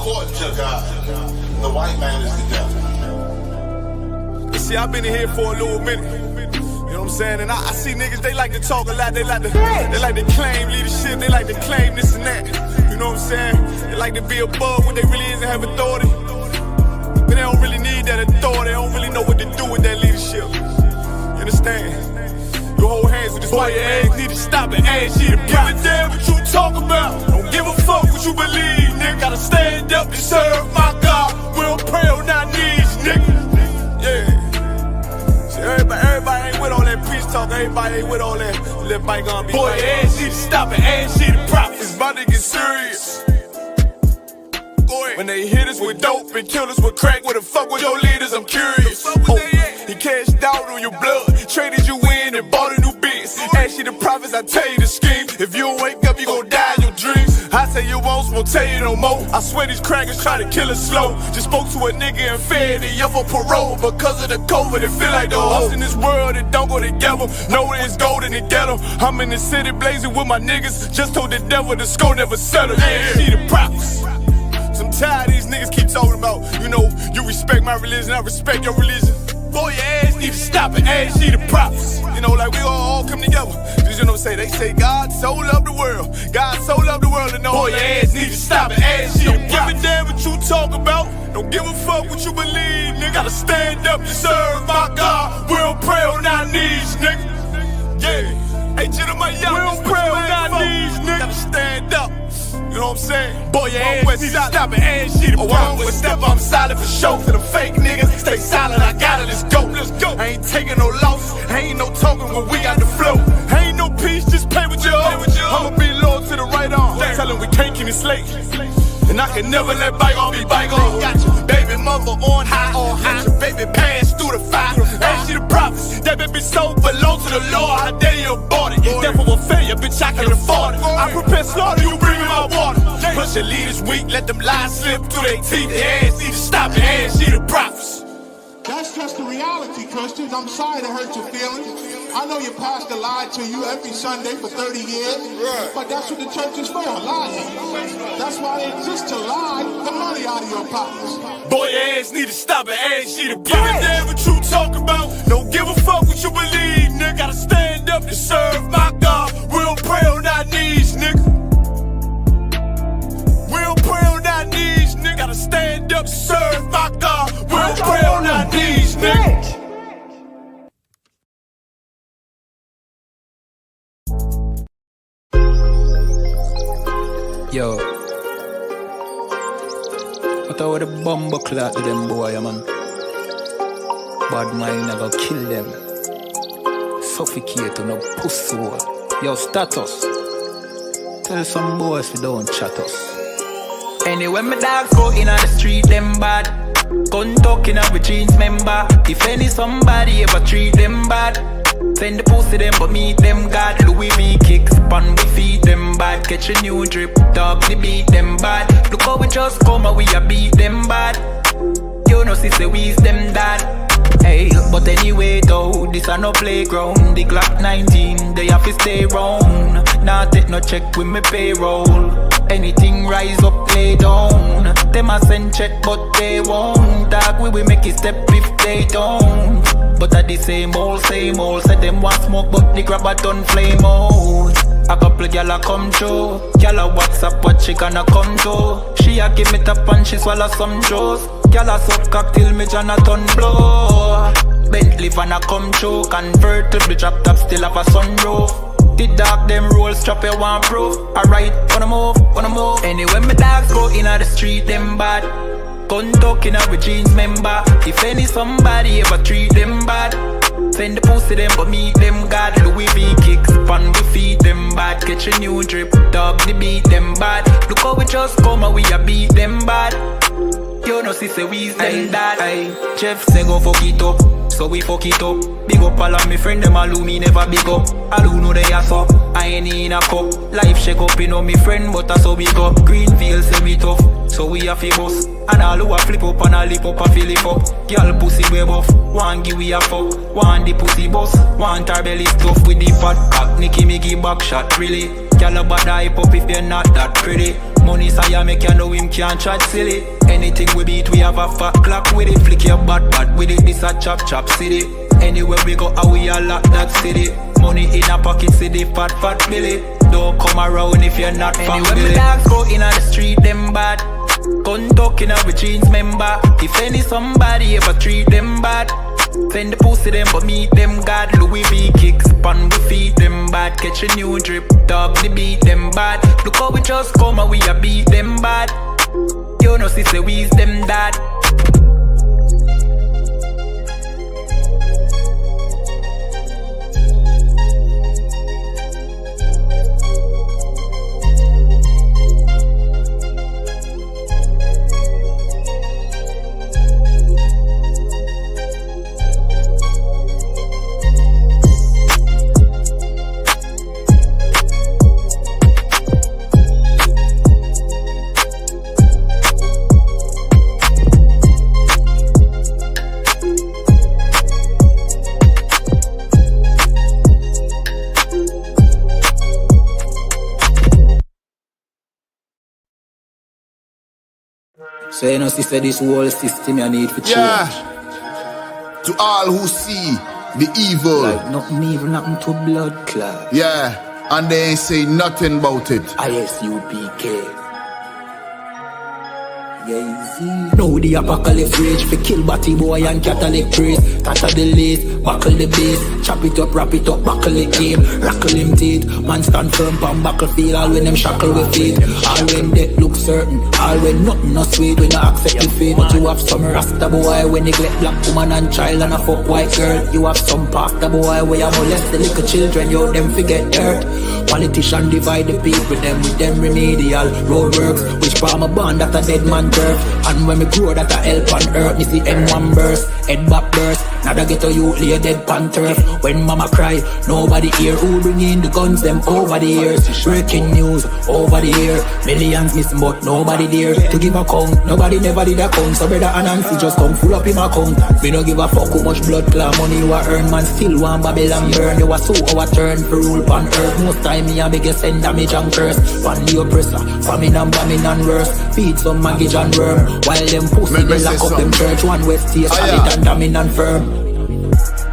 court to God. The white man is the devil. You see, I've been in here for a little minute. You know what I'm saying? And I see niggas, they like to talk a lot. They like to claim leadership. They like to claim this and that. You know what I'm saying? They like to be above what they really is and have authority. But they don't really need that authority. They don't really know what to do with that leadership. You understand? You hold hands with this white ass, need to stop it, ass you to give a damn what you talk about. Don't give a fuck what you believe, nigga. Gotta stand up to serve my God. We don't pray on our knees, nigga. Yeah. See, everybody ain't with all that peace talk. Everybody ain't with all that little bike on me. Boy, ass you to stop it, ass you to profit. It's about to get serious. When they hit us with dope and kill us with crack, where the fuck with your leaders? I'm curious. He cashed out on your blood, traded you in and bought a new biz. Ask you the prophets, I tell you the scheme. If you don't wake up, you gon' die in your dreams. I say you won't tell you no more. I swear these crackers try to kill us slow. Just spoke to a nigga and fed he up on parole. Because of the COVID, it feel like the host in this world that don't go together. Know that it's gold in the ghetto. I'm in the city blazing with my niggas. Just told the devil the score never settled. Yeah, see the prophets. I'm tired of these niggas keep talking about, you know, you respect my religion, I respect your religion. Boy, your ass need to stop it, ass you the prophets. You know, like we all come together. Just, you know, they say God so loved the world. God so loved the world, and know your ass need to stop it, ass you the prophets. Don't give a damn what you talk about. Don't give a fuck what you believe, nigga. Gotta stand up to serve my God. We don't pray on our knees, nigga. Yeah. Hey, gentlemen, y'all, we don't pray on our knees, nigga. Gotta stand up. You know what I'm saying? Boy, your ass need to stop it, ass shit. Oh, wrong with step, I'm solid for show. To them fake niggas, stay silent, I got it, let's go, let's go. I ain't taking no loss, ain't no token when we got the flow. Ain't no peace, just pay with your own. I'ma be loyal to the right arm. Tell him we can't keep it slate. And I can never let bygone be bygone. Got your baby mother on high, got your baby pass through the fire. Ask you the prophets, that baby so below to the Lord. How dare you abort it? Therefore will failure, bitch, I can afford it. I prepare slaughter, you bring me my water. Push your leaders weak, let them lies slip through their teeth. Their ass need to stop it, ass you the prophets. That's just the reality, Christians. I'm sorry to hurt your feelings. I know your pastor lied to you every Sunday for 30 years, but that's what the church is for, lying. That's why they exist, to lie the money out of your pockets. Boy, your ass need to stop it, ass you to give a damn what you talk about. Don't give a fuck what you believe, nigga. Gotta stand up to serve my God. We don't pray on our knees, nigga. We don't pray on our knees, nigga. Gotta stand up to serve my God. We don't pray on our knees, nigga. Yo, what about the bumble clock to them boy, man? Bad mind never kill them. Suffocate to no pussy war. Yo, status. Tell some boys we don't chat us. Anyway, my dogs go in on the street, them bad. Gun talking up with jeans member. If any somebody ever treat them bad, send the pussy them but meet them God. Louis V kicks pan we feed them bad. Catch a new drip, dog we beat them bad. Look how we just come and we a beat them bad. You know sister we's them dad. Hey, but anyway though, this a no playground. The Glock 19, they have to stay round. Nah take no check with me payroll. Anything rise up, lay down. Them a send check but they won't. Dog we make it step if they don't. But at the same old, said them want smoke but the grab a ton flame out. A couple gyal a come through. Gyal a WhatsApp what she gonna come to. She a give me tap and she swallow some juice. Gyal a suck cock till me Jonathan blow. Bentley van a come through. Convertible drop top still have a sunroof. The dog them roll strap you one proof. Alright, wanna move. Anyway my dogs go in on the street them bad. Gun talking up with jeans member. If any somebody ever treat them bad, send the pussy them but meet them God. Louis V kicks pan we feed them bad. Catch a new drip, dog they beat them bad. Look how we just come and we a beat them bad. You know sister we's them dad. Jeff say go fuck it up, so we fuck it up. Big up all of me friend them all who me never big up. All who know they are so, I ain't in a cup. Life shake up, you know me friend but I so big up. Greenfield say we tough, so we a fi bust. And all who a flip up and a lip up a fill it up. Girl pussy way buff, one give we a fuck. One the pussy boss, one her belly stuff with the fat cock. Nicky me give back shot really. Girl about the hype up if you're not that pretty. Money say make you know him can't chat silly. Anything we beat, we have a fat clock with it. Flick your bad with it, this a chop city. Anywhere we go, how we a lock that city. Money in a pocket, city, fat Billy. Don't come around if you're not from Billy. Anywhere my dogs go in the street, them bad. Gun talking of jeans member. If any somebody ever treat them bad, send the pussy them but meet them God. Louis V kicks pan we feed them bad. Catch a new drip, dog they beat them bad. Look how we just come and we a beat them bad. You know sister we's them dad. So you know, sister, this whole system you need for change. Yeah. To all who see the evil. Like nothing evil, nothing to blood clot. Yeah. And they ain't say nothing about it. ISUPK. Now the apocalypse rage for kill batty boy and Catholic priest. Tatter the lace, buckle the base. Chop it up, wrap it up, buckle the game. Rackle him teeth, man stand firm pan battlefield. All when them shackle with feet. All when death look certain. All when nothing no sweet. When you accept the fate. But you have some rasta boy when neglect black woman and child and a fuck white girl. You have some pastor boy where you molest the little children. You them forget dirt. Politician divide the people with them remedial roadworks. Which farm a band that a dead man turf. And when me grow that a help on earth. Me see M1 burst, head back burst. Now they get to you lay dead pan turf. When mama cry, nobody hear. Who bring in the guns them over the years. Breaking news over the year. Millions missing but nobody there to give a count. Nobody never did a count. So brother and Nancy just come full up in my account. We don't give a fuck how much blood clot money you a earn. Man still want Babylon burn. You a so our turn for rule pan earth. Most time me a beg you send damage and curse. Pan the oppressor, famine and bombing and worse. Feed some maggot and worm. While them pussy they lock up them church. One west here solid and damning and firm.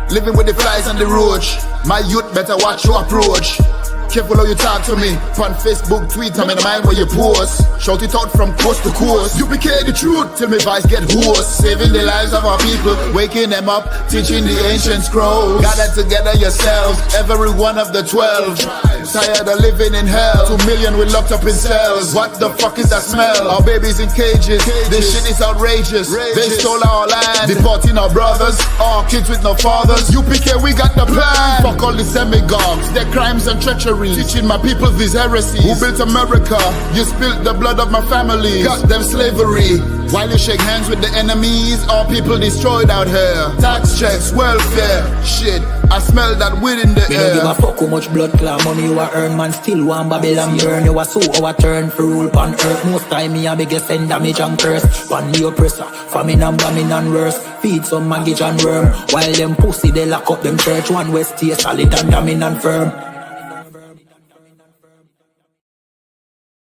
Living with the flies on the roach. My youth better watch your approach. Careful how you talk to me. On Facebook, tweet, I'm in the mind where you post. Shout it out from coast to coast. UPK the truth till my voice get hoarse. Saving the lives of our people, waking them up, teaching the ancient scrolls. Gather together yourselves, every one of the 12. Tired of living in hell. 2 million we locked up in cells. What the fuck is that smell? Our babies in cages. This shit is outrageous. They stole our land, deporting our brothers, our kids with no fathers. UPK, we got the plan. Fuck all the demagogues, their crimes and treachery. Teaching my people these heresies. Who built America? You spilled the blood of my family. Got them slavery. While you shake hands with the enemies, all people destroyed out here. Tax checks, welfare, shit. I smell that weed in the air. Me don't give a fuck how much blood clot money you a earn. Man still want Babylon burn. You a so our turn for rule pan earth. Most time me a beg you send damage and curse. Pan the oppressor, famine and bombing and worse. Feed some maggot and worm. While them pussy they lock up them church. One west here solid and damning and firm.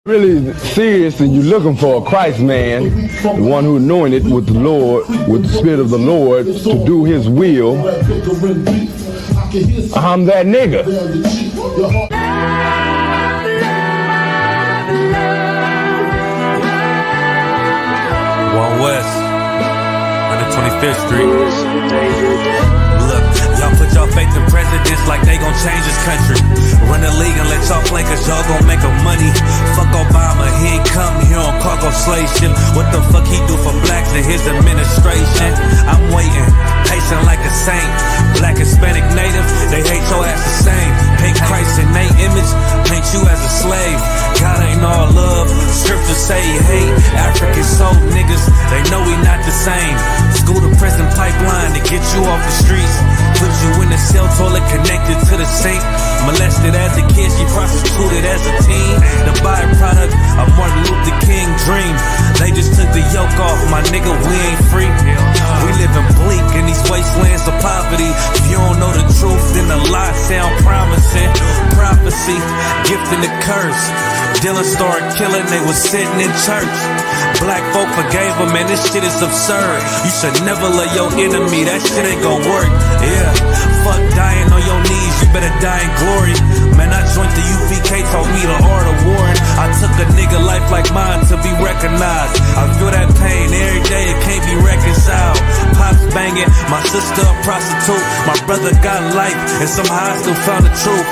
Really serious and you're looking for a Christ man, the one who's anointed with the Lord, with the Spirit of the Lord to do his will, I'm that nigga. One West, 125th Street. Look, y'all put your faith in presidents like they gon' change this country. Run the league and let y'all play cause y'all gon' make a money. Fuck Obama, he ain't come here on cargo slave shit. What the fuck he do for blacks in his administration? I'm waiting, patient like a saint. Black, Hispanic, Native, they hate your ass the same. Paint Christ in they image, paint you as a slave. God ain't all love, scriptures say he hate. African soul niggas, they know we not the same. School to prison pipeline to get you off the streets. Put you in the cell toilet connected to the sink. Molested as a kid, she prostituted as a teen. The byproduct of Martin Luther King dream. They just took the yoke off, my nigga, we ain't free. We living bleak in these wastelands of poverty. If you don't know the truth, then the lie sound promising. Prophecy, gift and the curse. Dylan started killing, they was sitting in church. Black folk forgave him, man, this shit is absurd. You should never love your enemy, that shit ain't gon' work. Yeah, fuck dying on your knees, you better die in glory. Man, I joined the UPK, taught me the art of warring. I took a nigga life like mine to be recognized. I feel that pain every day, it can't be reconciled. Pops banging, my sister a prostitute. My brother got life, and somehow I still found the truth.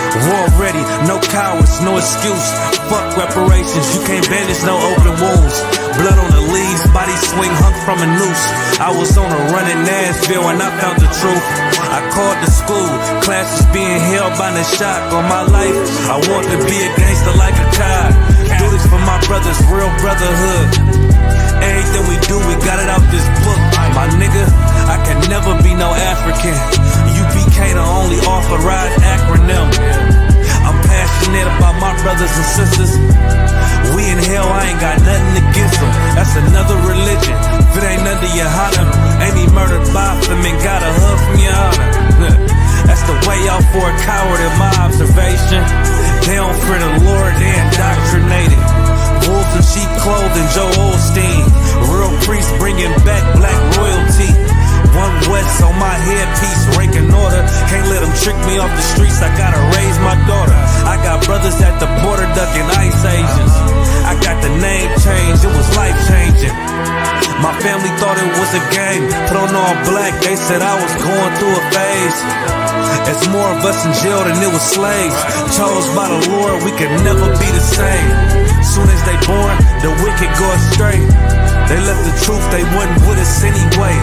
War ready, no cowards, no excuse. Fuck reparations, you can't bandage no open wounds. Blood on the leaves, body swing hung from a noose. I was on a run in Nashville and I found the truth. I called the school, classes being held by the shock on my life. I want to be a gangster like a child. Do this for my brothers, real brotherhood. Everything we do, we got it out this book. My nigga, I can never be no African. UPK the only authorized acronym. I'm passionate about my brothers and sisters. We in hell, I ain't got nothing against them. That's another religion. If it ain't under your honor, ain't he murdered by them and got a hug from your honor. That's the way out for a coward in my observation. They don't fear the Lord, they indoctrinated. Wolves in sheep clothing, Joe Osteen. Real priests bringing back black royalty. One West on my headpiece, ranking order. Can't let them trick me off the streets, I gotta raise my daughter. I got brothers at the border ducking ICE agents. I got the name changed, it was life changing. My family thought it was a game. Put on all black, they said I was going through a phase. It's more of us in jail than it was slaves. Chose by the Lord, we could never be the same. Soon as they born, the wicked go astray. They left the truth, they wasn't with us anyway.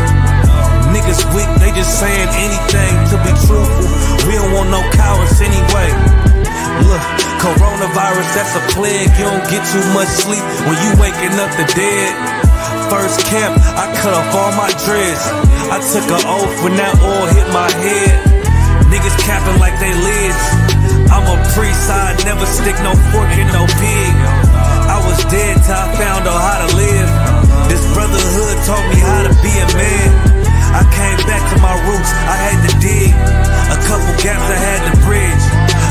Niggas weak, they just saying anything to be truthful. We don't want no cowards anyway. Look, coronavirus, that's a plague. You don't get too much sleep when you waking up the dead. First camp, I cut off all my dreads. I took an oath when that oil hit my head. Niggas capping like they lids. I'm a priest, I never stick no fork in no pig. I was dead till I found out how to live. This brotherhood taught me how to be a man. I came back to my roots, I had to dig. A couple gaps I had to bridge.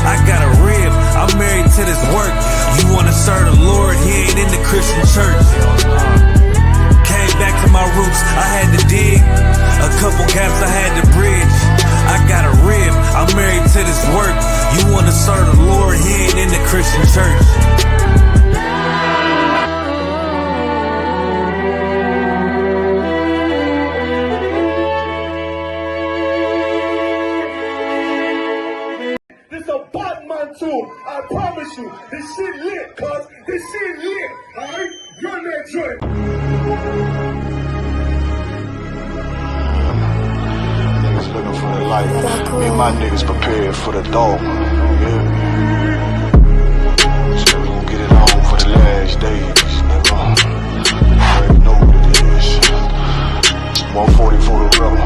I got a rib, I'm married to this work. You wanna serve the Lord, he ain't in the Christian church. Came back to my roots, I had to dig. A couple gaps I had to bridge. I got a rib, I'm married to this work. You wanna serve the Lord, he ain't in the Christian church. I promise you, this shit lit, cuz. This shit lit, alright? Run that joint. Niggas looking for the light. Me and my niggas prepared for the dog. Yeah. So we gon' get it on for the last days, nigga. You already know what it is. 140 for the rebel.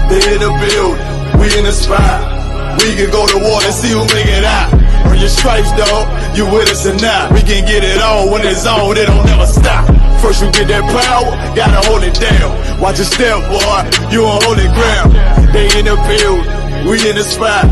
They in the building, we in the spot. We can go to war and see who make it out. Earn your stripes, dog, you with us or not. We can get it on when it's on, it don't never stop. First you get that power, gotta hold it down. Watch your step, boy, you on holy ground. They in the building, we in the spot.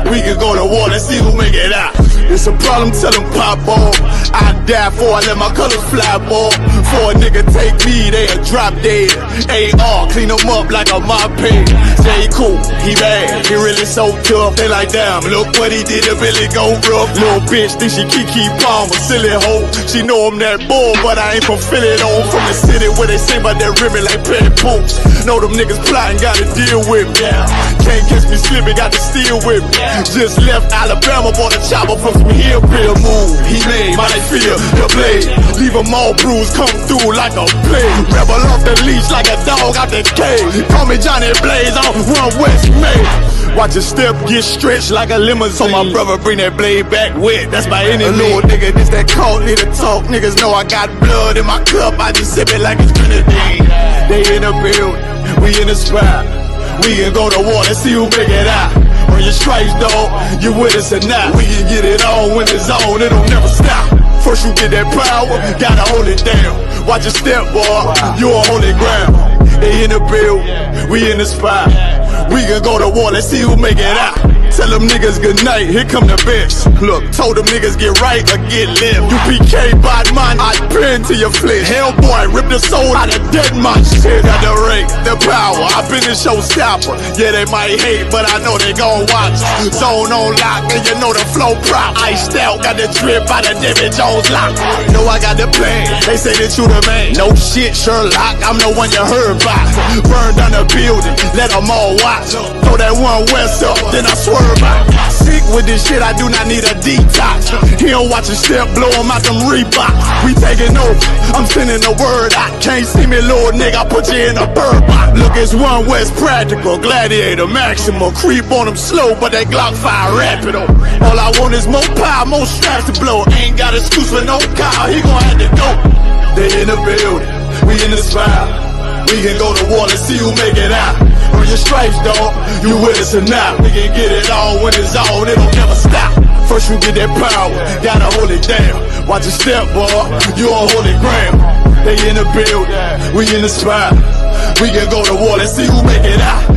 We can go to war and see who make it out. It's a problem, tell them pop off. I die for I let my colors fly, boy. For a nigga take me, they'll drop dead. AR, clean them up like a mop pig. Say he cool, he bad, he really so tough. They like, damn, look what he did, it really go rough. Little bitch think she Kiki Palmer, silly hoe. She know I'm that bull, but I ain't from Philly though. From the city where they sing about that ribbon like petty poops. Know them niggas plotting, gotta deal with me. Can't catch me slipping, got to steal with me. Just left Alabama, bought a chopper from some hillbilly move. He made my feel the blade. Leave them all bruised, come through like a plague. Rebel off the leash like a dog out the cage. Call me Johnny Blaze on Run West May. Watch your step get stretched like a limousine. So my brother bring that blade back wet, that's my enemy. A little nigga, this that cold nigga talk. Niggas know I got blood in my cup, I just sip it like it's grenadine. They in the building, we in the spot. We can go to war and see who make it out. Earn your stripes, dog. You with us or not? We can get it on when it's on. It don't never stop. First you get that power, gotta hold it down. Watch your step, boy. You on holy ground. They in the build, we in the spot. We can go to war, let's see who make it out. Tell them niggas good night, here come the bitch. Look, told them niggas get right or get lit. UPK bad man, I pin to your flesh. Hellboy, rip the soul out of dead man. Shit at the rate, the power, I been a showstopper. Yeah, they might hate, but I know they gon' watch. Zone on lock, and you know the flow prop. Iced out, got the drip out of David Jones lock. Know I got the plan, they say that you the man. No shit, Sherlock, I'm the one you heard about. Burn down the building, let them all watch. Throw that one west up, then I swerve. Sick with this shit, I do not need a detox. He don't watch a step, blow him out them Reeboks. We taking over, I'm sending the word out. Can't see me, little nigga, I put you in a bird box. Look, it's one West practical, gladiator, maximum. Creep on them slow, but they Glock fire rapido. All I want is more power, more straps to blow. Ain't got excuse for no car, he gon' have to go. They in the building, we in the spot. We can go to war and see who make it out. Earn your stripes, dog. You with us or not? We can get it on when it's on. It don't never stop. First you get that power, gotta hold it down. Watch your step, boy. You on holy ground. They in the building, we in the spot. We can go to war and see who make it out.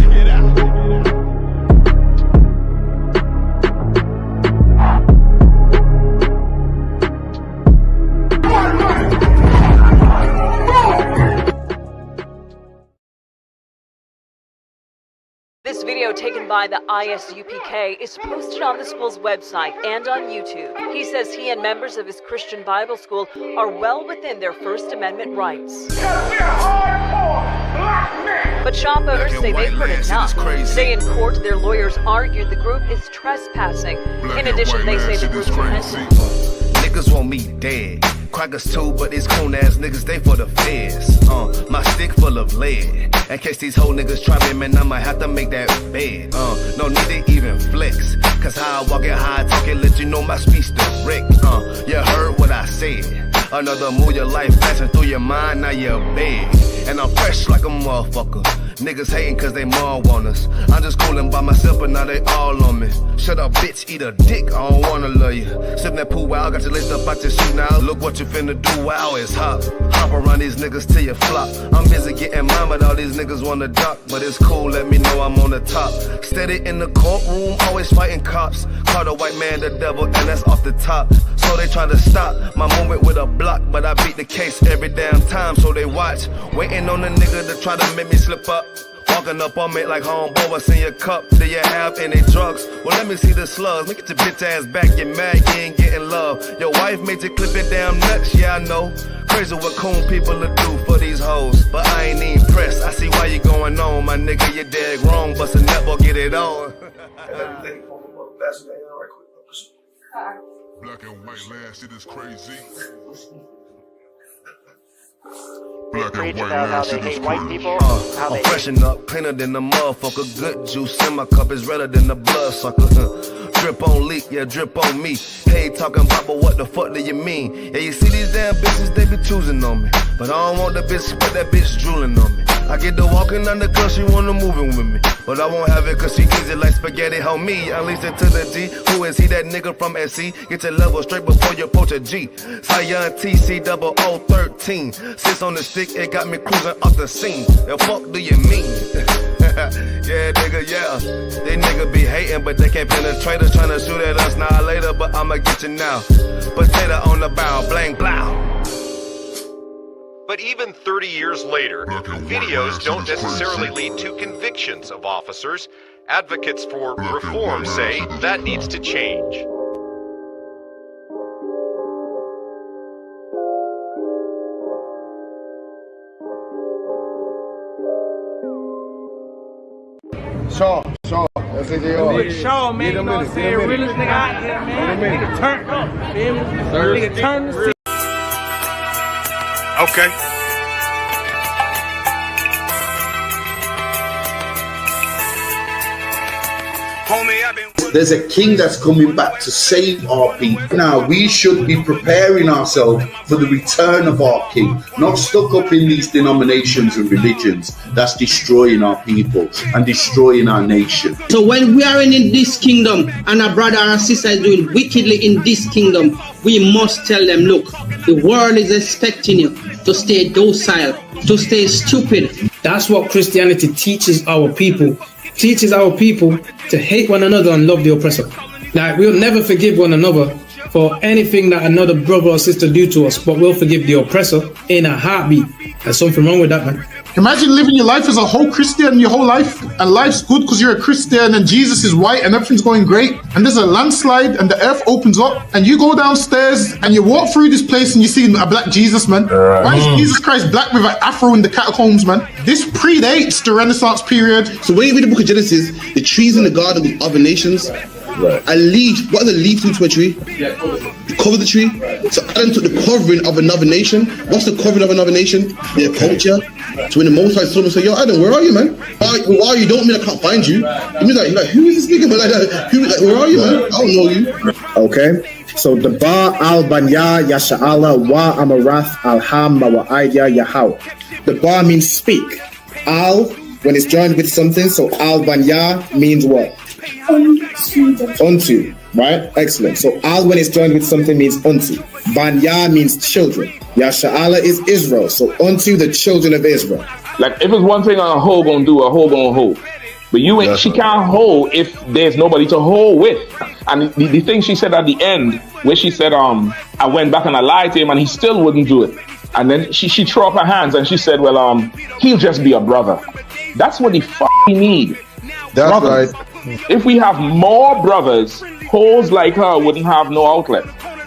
This video taken by the ISUPK is posted on the school's website and on YouTube. He says he and members of his Christian Bible school are well within their First Amendment rights. But shop owners say they've heard enough. Today in court, their lawyers argued the group is trespassing. In addition, they say the group's repentant. Niggas want me dead. Crackers too, but these coon ass niggas, they for the feds. My stick full of lead. In case these whole niggas try me, man, I might have to make that bed. No need to even flex. Cause how I walk it, how I talk it, let you know my speech direct. You heard what I said. Another move, your life passing through your mind, now you're big. And I'm fresh like a motherfucker. Niggas hating cause they more want us. I'm just coolin' by myself, but now they all on me. Shut up, bitch, eat a dick, I don't wanna love you. Sip that pool wow, got you laced up out your shoe now. Look what you finna do, wow, it's hot. Hop around these niggas till you flop. I'm busy getting mine, but all these niggas wanna duck. But it's cool, let me know I'm on the top. Steady in the courtroom, always fighting cops. Call the white man the devil, and that's off the top. So they try to stop my movement with a block, but I beat the case every damn time, so they watch. Waiting on the nigga to try to make me slip up. Walking up on me like homeboy, what's in your cup? Do you have any drugs? Well, let me see the slugs. Make it your bitch ass back, get mad, you ain't getting love. Your wife made you clip it damn nuts, yeah, I know. Crazy what coon people will do for these hoes. But I ain't even pressed, I see why you going on. My nigga, you dead wrong, bust a nut, get it on. Black and white land, shit is crazy. Black and white land, shit is crazy. I'm freshen up, cleaner than the motherfucker. Good juice in my cup is redder than the blood sucker. Drip on leak, yeah, drip on me. Hey, talking about, but what the fuck do you mean? Yeah, you see these damn bitches, they be choosing on me. But I don't want the bitch, but that bitch drooling on me. I get the walking on the girl, she wanna moving with me. But I won't have it cause she easy like spaghetti, homie. Unleash it to the G. Who is he, that nigga from SC? Get your level straight before you approach a G. Cyan TC 0013. Sits on the stick, it got me cruising off the scene. The fuck do you mean? Yeah, nigga, yeah. They nigga be hating, but they can't penetrate us. Tryna shoot at us now later, but I'ma get you now. Potato on the bow, blang, blow. But even 30 years later, videos don't necessarily lead to convictions of officers. Advocates for reform say that needs to change. Shaw, that's it, With Shaw, man, you know what I'm saying? Realest nigga out here, man. Nigga turned up, feel me? Nigga turned the Okay. Homie, I've been there's a king that's coming back to save our people. Now, we should be preparing ourselves for the return of our king, not stuck up in these denominations and religions that's destroying our people and destroying our nation. So when we are in this kingdom and a brother or a sister is doing wickedly in this kingdom, we must tell them, look, the world is expecting you to stay docile, to stay stupid. That's what Christianity teaches our people. Teaches our people to hate one another and love the oppressor. Like, we'll never forgive one another for anything that another brother or sister do to us, but we'll forgive the oppressor in a heartbeat. There's something wrong with that, man. Imagine living your life as a whole Christian your whole life, and life's good because you're a Christian and Jesus is white and everything's going great, and there's a landslide and the earth opens up and you go downstairs and you walk through this place and you see a black Jesus, man. Why is Jesus Christ black with an afro in the catacombs, man? This predates the Renaissance period. So when you read the book of Genesis, the trees in the garden with other nations, a leaf, what are the leaves into a tree? Cover the tree. So Adam took the covering of another nation. What's the covering of another nation? Their culture. So when the Most High saw him, say, yo, Adam, where are you, man? Where are you? Don't mean I can't find you. It means like who is this nigga, man? Where are you, man? I don't know you. Okay. So the Ba al Banya Yasha'ala wa Amarath al Ham wa Aidya Yahau. The Ba means speak. Al, when it's joined with something, so al Banya means what? Unto, right? Excellent. So al when it's joined with something means unto. Banya means children. Yasha'ala is Israel. So unto the children of Israel. Like if it's one thing a hoe gonna do, a hoe gonna hold. But you ain't, she can't hold if there's nobody to hold with. And the thing she said at the end, where she said, I went back and I lied to him and he still wouldn't do it. And then she threw up her hands and she said, well, he'll just be a brother. That's what he need. That's brothers. right. If we have more brothers, hoes like her wouldn't have no outlet.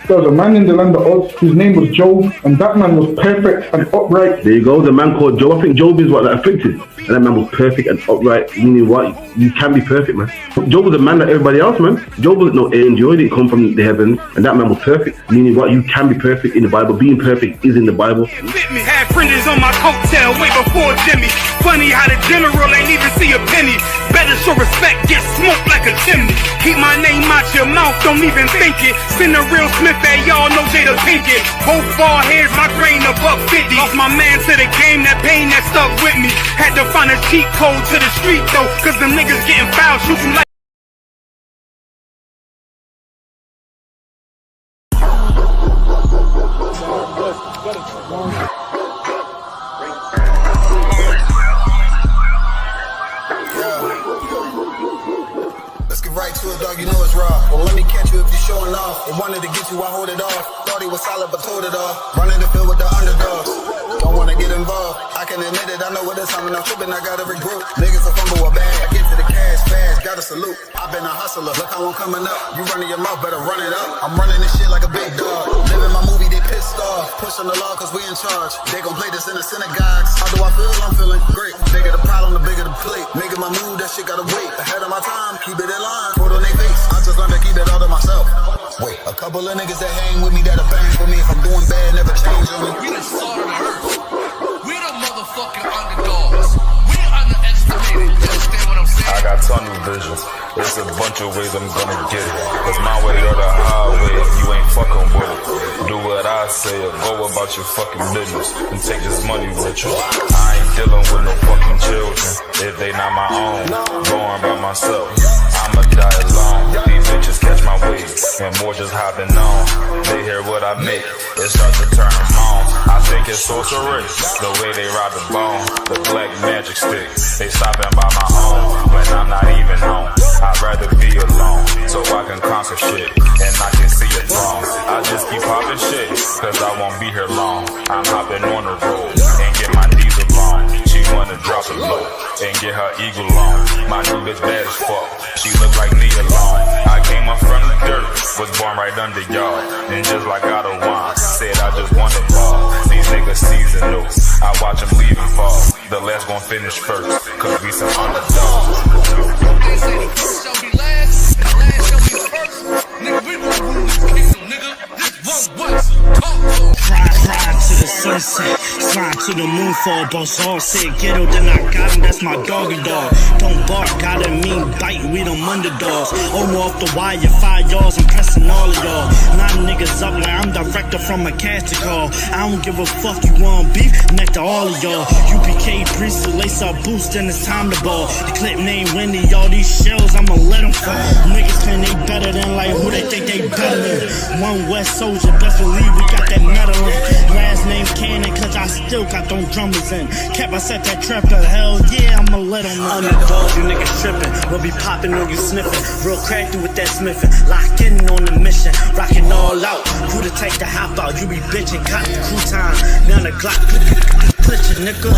There was a man in the land of Oz, his name was Job, and that man was perfect and upright. There you go, the man called Job. I think Job is what that afflicted. And that man was perfect and upright, meaning what? You can be perfect, man. Job was a man like everybody else, man. Job wasn't no angel, he didn't come from the heavens, and that man was perfect, meaning what? You can be perfect in the Bible. Being perfect is in the Bible. Had fringes on my coattail way before Jimmy. Funny how the general ain't even see a penny. Better show respect, get smoked like a chimney. Keep my name out your mouth, don't even think it. Send a real Smith at y'all know Jada Pinkett. Both ball heads, my grain above 50. Lost my man to the game, that pain that stuck with me. Had to find a cheat code to the street though, cause them niggas getting foul, shooting like right to it, dog, you know it's raw. Well, let me catch you if you're showing off. They wanted to get you, I hold it off. Thought he was solid, but told it off. Running the field with the underdogs. Don't wanna get involved. I can admit it, I know what it's time, and I'm tripping, I gotta regroup. Niggas a fumble a bag. I get to the cash fast, gotta salute. I've been a hustler, look how I'm coming up. You running your mouth, better run it up. I'm running this shit like a big dog. Living my movie, they pissed off. Pushing the law, cause we in charge. They gon' play this in the synagogues. How do I feel? I'm feeling great. Bigger the problem, the bigger the plate. Making my move, that shit gotta wait. Ahead of my time, keep it in line. Put on their face, I just learned to keep it all to myself. Wait, a couple of niggas that hang with me that'll bang for me. If I'm doing bad, never change on me. We the salt of the earth. We the motherfucking underdogs. We underestimated. You understand what I'm saying? I got tunnel visions. There's a bunch of ways I'm gonna get it. It's my way or the highway. You ain't fucking with it. Do what I say or go about your fucking business and take this money with you. I ain't dealing with no fucking children if they not my own. Going by myself. I'ma die alone. These bitches catch my wave and more just hopping on. They hear what I make, it starts to turn them on. I think it's sorcery, the way they ride the bone. The black magic stick, they stopping by my home when I'm not even home. I'd rather be alone so I can conquer shit and I can see it wrong. I just keep popping shit cause I won't be here long. I'm hopping on the road and get my diesel long. She wanna drop it low and get her eagle on. My new bitch bad as fuck, she look like me alone. I came up from the dirt, was born right under y'all. And just like God of wine, said I just want to ball. These niggas seasonal, I watch them leave and fall. The last gon' finish first, cause we some underdogs. They say the first shall be last, and the last shall be first. Nigga, we gon' rule this kingdom, nigga. This one West. Talk to 'em. Ride to the sun sunset. Slide to the moon for a boss all said ghetto, then I got him, that's my doggy dog. Don't bark, gotta mean bite, we them underdogs. Almost off the wire, 5 yards, I'm pressing all of y'all. 9 niggas up like I'm director from a casting call. I don't give a fuck, you want beef? Next to all of y'all. UPK priest, lace up boost, then it's time to ball. The clip name Wendy, all these shells, I'ma let them fall. Niggas claim they better than like who they think they better than. One West soldier, best believe we got that medal in. Last name Cannon, cause I still got them drummers in. Kept I set that trap to hell, yeah, I'ma let them know. Underdog, you niggas tripping, we'll be popping on you sniffing. Real crafty with that smithing, lock in on the mission. Rockin' all out, who the type to hop out? You be bitchin', got the crew time. Now the Glock, put your nigga.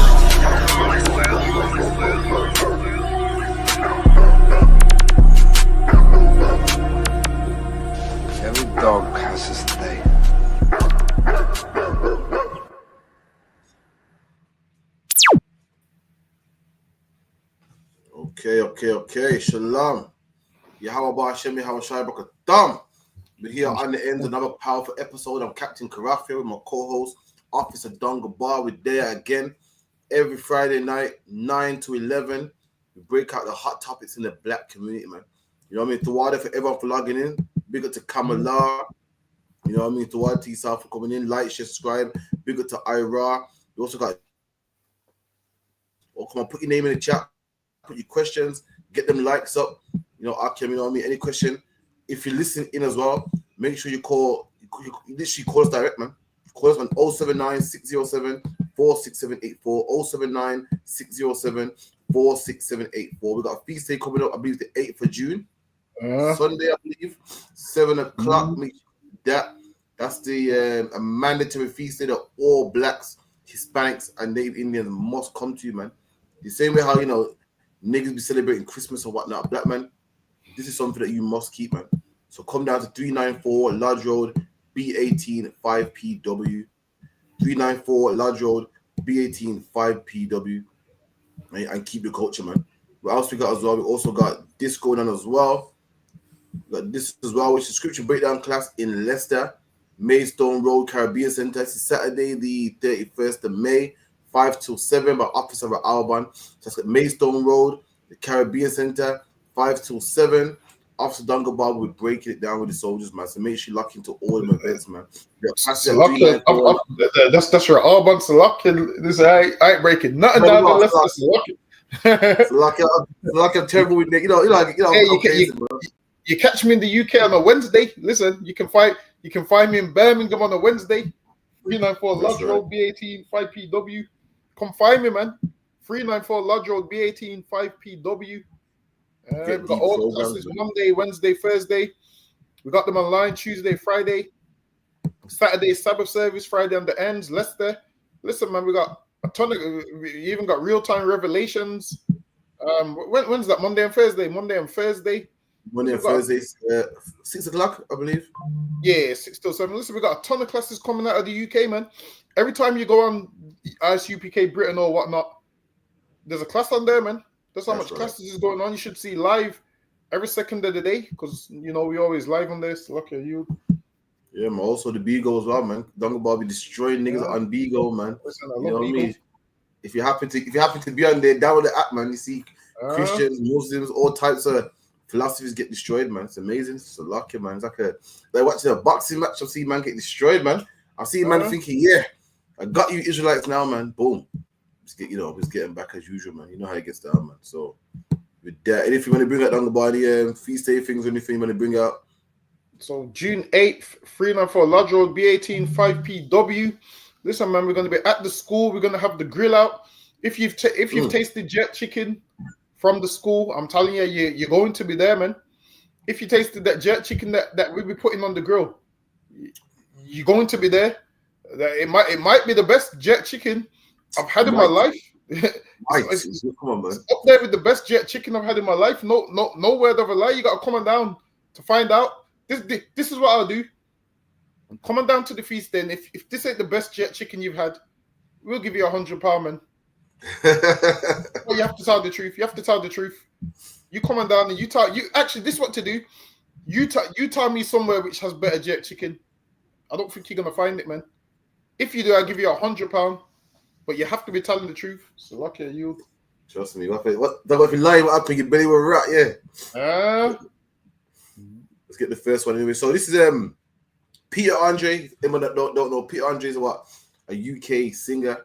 Every dog has his day. Okay. Shalom. Yahweh Hashem, Yahweh Shai B'Katam. We're here on the end, another powerful episode. I'm Captain Karaf here with my co-host, Officer Donga Bar. We're there again every Friday night, 9 to 11. We break out the hot topics in the black community, man. You know what I mean? Tawada for everyone for logging in. Big up to Kamala. You know what I mean? Tawada to yourself for coming in. Like, share, subscribe. Big up to Ira. We also got... Oh, come on, put your name in the chat. Put your questions. Get them likes up. You know, Akim, you know what I mean? Any question? If you listen in as well, make sure you call. You literally call us direct, man. Call us on 079-607-46784. 079-607-46784. We got a feast day coming up, I believe the 8th of June. Sunday, I believe. 7 o'clock. Make sure that's the a mandatory feast day that all blacks, Hispanics, and Native Indians must come to, man. The same way how, you know, niggas be celebrating Christmas or whatnot. Black man, this is something that you must keep, man. So come down to 394 Lodge Road, B18 5PW. 394 Lodge Road, B18 5PW. And keep the culture, man. What else we got as well? We also got this going on as well. We got this as well, which is scripture breakdown class in Leicester, Maidstone Road, Caribbean Centre. This is Saturday, the 31st of May. 5 till 7 by Officer of Alban. So that's at Maidstone Road, the Caribbean Centre, 5 till 7. Officer Dunga Bob will be breaking it down with the soldiers, man. So make sure you lock into all the events, man. That's your Alban Salakia. This I ain't breaking nothing down the list. Salakia terrible with you know. Hey, you catch me in the UK on a Wednesday. Listen, you can find me in Birmingham on a Wednesday. 394 Lodge Road, B18 5PW. Come find me, man. 394 Lodge Road, B18 5PW. We've got all the classes Monday, Wednesday, Thursday. We got them online Tuesday, Friday, Saturday, Sabbath service, Friday on the ends, Leicester. Listen, man, we got a ton of, we even got real-time revelations. When's that? Monday and Thursday. Monday and Thursday, 6 o'clock, I believe. Yeah, 6 till 7. Listen, we got a ton of classes coming out of the UK, man. Every time you go on ISUPK Britain or whatnot, there's a class on there, man. That's how much classes is going on. You should see live every second of the day because, you know, we always live on this. Look at you. Yeah, man. Also the Beagle as well, man. Dunga Bobby destroying niggas on Beagle, man. Listen, you know what I mean? If you happen to be on there, download the app, man. You see Christians, Muslims, all types of philosophies get destroyed, man. It's amazing. It's so lucky, man. It's like watching a boxing match. I see man get destroyed, man. I see man thinking, yeah, I got you Israelites now, man. Boom. Just getting back as usual, man. You know how it gets down, man. So with that, anything you want to bring out down the body, feast day things, anything you want to bring out? So June 8th, 394 Lodge Road, B18 5PW. Listen, man, we're going to be at the school. We're going to have the grill out. If you've tasted jet chicken from the school, I'm telling you, you're going to be there, man. If you tasted that jet chicken that we'll be putting on the grill, you're going to be there. It might be the best jet chicken I've had in my life. It's up there with the best jet chicken I've had in my life. No word of a lie. You got to come on down to find out. This is what I'll do. Come on down to the feast then. If this ain't the best jet chicken you've had, we'll give you £100, man. Well, you have to tell the truth. You have to tell the truth. You come on down and you actually, this is what to do. You tell me somewhere which has better jet chicken. I don't think you're gonna find it, man. If you do, I'll give you £100, but you have to be telling the truth. So lucky you. Trust me. If you lie, what happened? You belly will rot, yeah. Let's get the first one anyway. So this is Peter Andre. Anyone that don't know, Peter Andre is what? A UK singer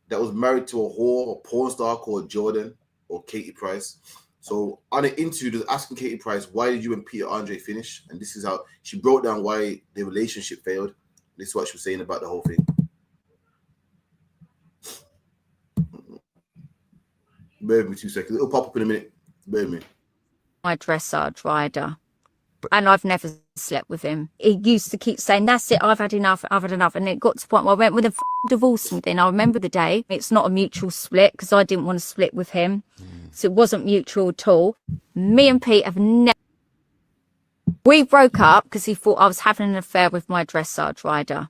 that was married to a porn star called Jordan or Katie Price. So on an interview, they're asking Katie Price, why did you and Peter Andre finish? And this is how she broke down why the relationship failed. This is what she was saying about the whole thing. Bear with me 2 seconds. It'll pop up in a minute. Bear with me. My dressage rider. And I've never slept with him. He used to keep saying, that's it, I've had enough. And it got to the point where I went with a divorce and then I remember the day. It's not a mutual split because I didn't want to split with him. So it wasn't mutual at all. Me and Pete have never... We broke up because he thought I was having an affair with my dressage rider.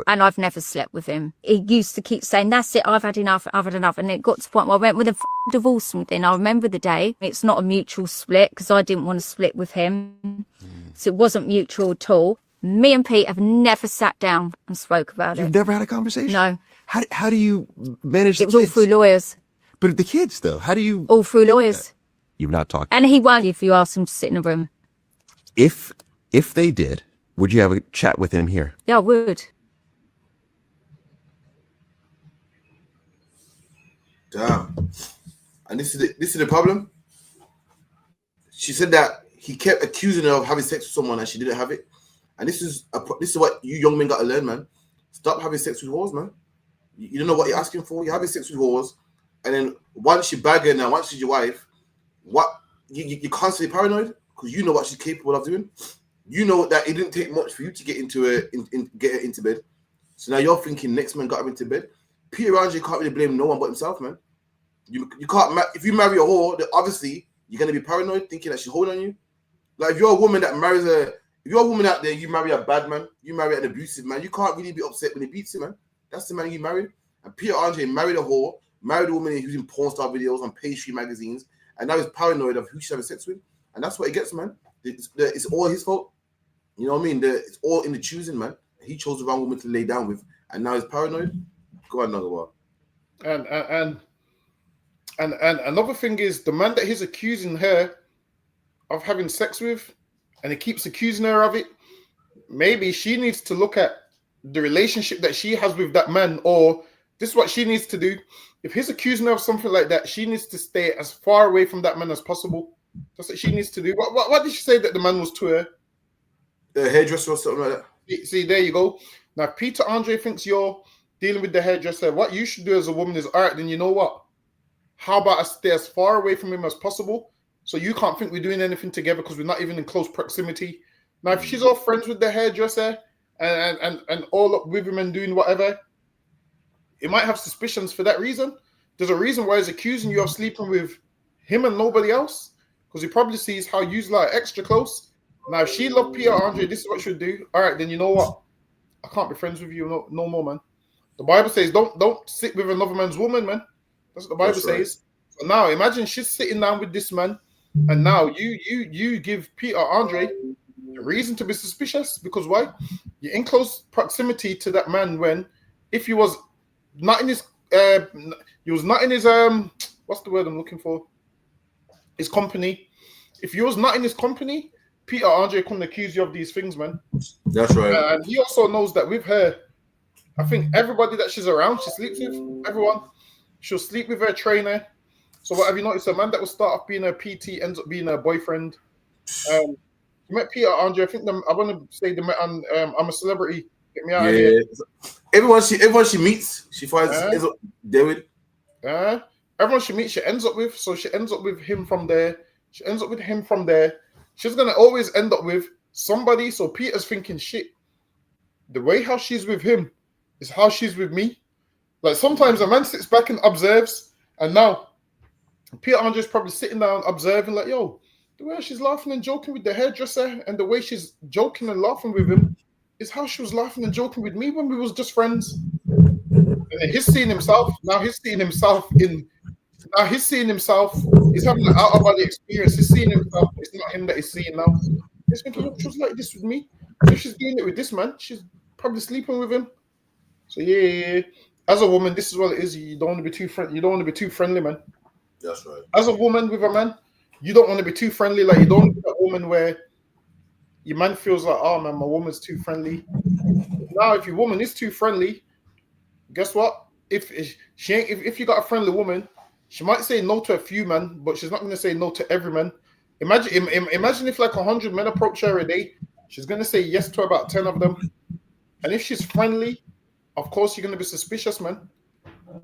And I've never slept with him. He used to keep saying, that's it, I've had enough. And it got to the point where I went with a divorce and then I remember the day. It's not a mutual split because I didn't want to split with him. So it wasn't mutual at all. Me and Pete have never sat down and spoke about it. You've never had a conversation? No. How do you manage the kids? It was all through lawyers. But the kids, though, how do you... All through lawyers. You've not talked... And he won't if you ask him to sit in a room. If they did, would you have a chat with him here? Yeah, I would. Damn. And this is the problem. She said that he kept accusing her of having sex with someone and she didn't have it. And this is what you young men got to learn, man. Stop having sex with whores, man. You don't know what you're asking for. You're having sex with whores, and then once you bag her now, once she's your wife, you're constantly paranoid because you know what she's capable of doing. You know that it didn't take much for you to get get her into bed. So now you're thinking next man got her into bed. Peter Andre can't really blame no one but himself, man. You can't if you marry a whore, then obviously you're gonna be paranoid, thinking that she's holding on you. Like if you're a woman that marries if you're a woman out there, you marry a bad man, you marry an abusive man, you can't really be upset when he beats you, man. That's the man you married. And Peter Andre married a whore, married a woman who's in porn star videos on pastry magazines, and now he's paranoid of who she's having sex with. And that's what he gets, man. It's all his fault. You know what I mean? It's all in the choosing, man. He chose the wrong woman to lay down with, and now he's paranoid. Go on, Nagawa. And another thing is the man that he's accusing her of having sex with, and he keeps accusing her of it. Maybe she needs to look at the relationship that she has with that man, or this is what she needs to do. If he's accusing her of something like that, she needs to stay as far away from that man as possible. That's what she needs to do. What did she say that the man was to her? The hairdresser or something like that. See, there you go. Now, if Peter Andre thinks you're dealing with the hairdresser, what you should do as a woman is, all right, then you know what? How about I stay as far away from him as possible so you can't think we're doing anything together because we're not even in close proximity. Now, if she's all friends with the hairdresser and all up with him and doing whatever, you might have suspicions for that reason. There's a reason why he's accusing you of sleeping with him and nobody else, because he probably sees how you're like extra close. Now, if she loved Peter Andre, this is what she'll do. All right, then you know what? I can't be friends with you no more, man. The Bible says don't sit with another man's woman, man. That's what the Bible says. So now imagine she's sitting down with this man, and now you give Peter Andre a reason to be suspicious, because why? You're in close proximity to that man when if he was not in his what's the word I'm looking for? His company. If you was not in his company, Peter Andre couldn't accuse you of these things, man. That's right. And he also knows that with her, I think everybody that she's around, she sleeps with everyone. She'll sleep with her trainer. So what have you noticed? A man that will start off being a PT ends up being her boyfriend. You met Peter Andre. I think I want to say they met on I'm a Celebrity. Get me out of here. Everyone she meets, she finds ends up there with. Everyone she meets, she ends up with. So she ends up with him from there. She ends up with him from there. She's gonna always end up with somebody. So Peter's thinking, shit, the way how she's with him is how she's with me. Like sometimes a man sits back and observes, and now Peter Andre's probably sitting down observing, like, yo, the way she's laughing and joking with the hairdresser and the way she's joking and laughing with him is how she was laughing and joking with me when we was just friends. And then he's seeing himself. He's having an out of body experience. He's seeing himself. It's not him that he's seeing now. He's thinking, look, she was like this with me. If she's doing it with this man, she's probably sleeping with him. So yeah. As a woman, this is what it is. You don't want to be too friendly. You don't want to be too friendly, man. That's right. As a woman with a man, you don't want to be too friendly. Like you don't want to be a woman where your man feels like, oh man, my woman's too friendly. Now, if your woman is too friendly, guess what? If she ain't, if you got a friendly woman, she might say no to a few men, but she's not going to say no to every man. Imagine if like 100 men approach her a day, she's going to say yes to about 10 of them. And if she's friendly, of course you're going to be suspicious, man.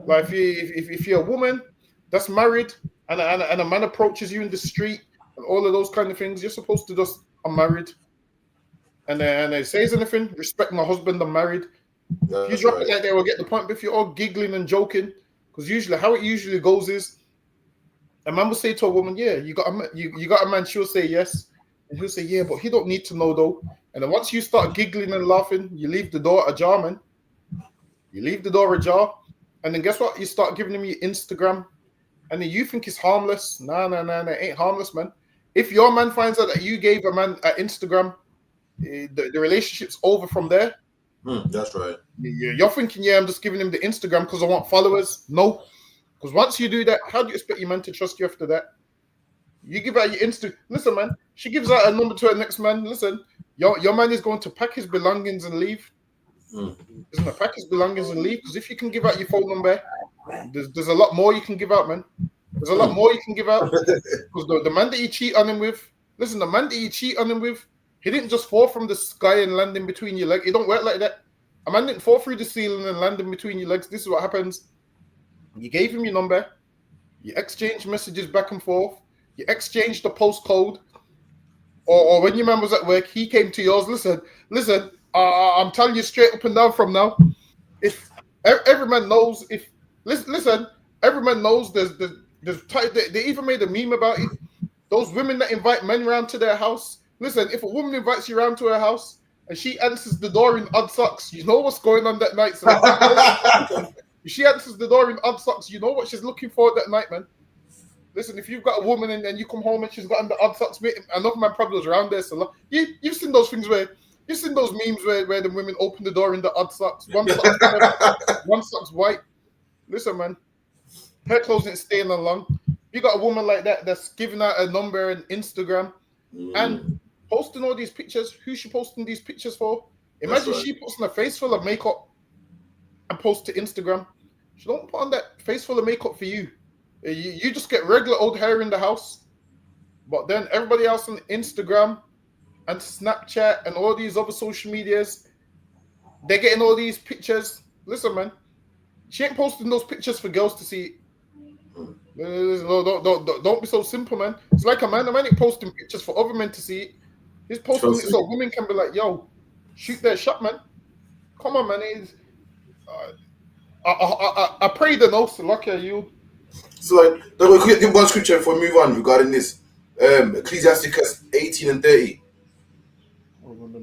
Like if you're a woman that's married and a man approaches you in the street and all of those kind of things, you're supposed to just, I'm married. And it says anything, respect my husband, I'm married. If you drop it like that, we'll get the point. But if you're all giggling and joking, because usually how it usually goes is a man will say to a woman, yeah, you got a man, she'll say yes. And he'll say, yeah, but he don't need to know though. And then once you start giggling and laughing, you leave the door ajar, man. You leave the door ajar. And then guess what? You start giving him your Instagram. And then you think it's harmless. Nah, it ain't harmless, man. If your man finds out that you gave a man an Instagram, the relationship's over from there. That's right. You're thinking, yeah, I'm just giving him the Instagram because I want followers. No. Because once you do that, how do you expect your man to trust you after that? You give out your Insta. Listen, man, she gives out a number to her next man. Listen, your man is going to pack his belongings and leave. He's going to pack his belongings and leave. Because if you can give out your phone number, there's a lot more you can give out, man. There's a lot more you can give out. Because the man that you cheat on him with, listen, the man that you cheat on him with, he didn't just fall from the sky and land in between your legs. It don't work like that. A man didn't fall through the ceiling and land in between your legs. This is what happens. You gave him your number. You exchanged messages back and forth. You exchanged the postcode. Or when your man was at work, he came to yours. Listen, I'm telling you straight up and down from now. If every man knows, listen, every man knows they even made a meme about it. Those women that invite men around to their house. Listen, if a woman invites you around to her house and she answers the door in odd socks, you know what's going on that night. So if she answers the door in odd socks, you know what she's looking for that night, man. Listen, if you've got a woman and you come home and she's got on the odd socks, mate, enough man probably was around there. So you've seen those things you've seen those memes where the women open the door in the odd socks. One sock's white. Listen, man, her clothes ain't staying on long. You got a woman like that that's giving out a number and Instagram and posting all these pictures. Who's she posting these pictures for? Imagine she puts on a face full of makeup and posts to Instagram. She don't put on that face full of makeup for you. You just get regular old hair in the house. But then everybody else on Instagram and Snapchat and all these other social medias, they're getting all these pictures. Listen, man, she ain't posting those pictures for girls to see. Don't be so simple, man. It's like a man ain't posting pictures for other men to see. He's posting it so women can be like, yo, shoot their shot, man. Come on, man. I pray the most lucky are you. So like, give one scripture before we move on regarding this. Ecclesiasticus 18 and 30.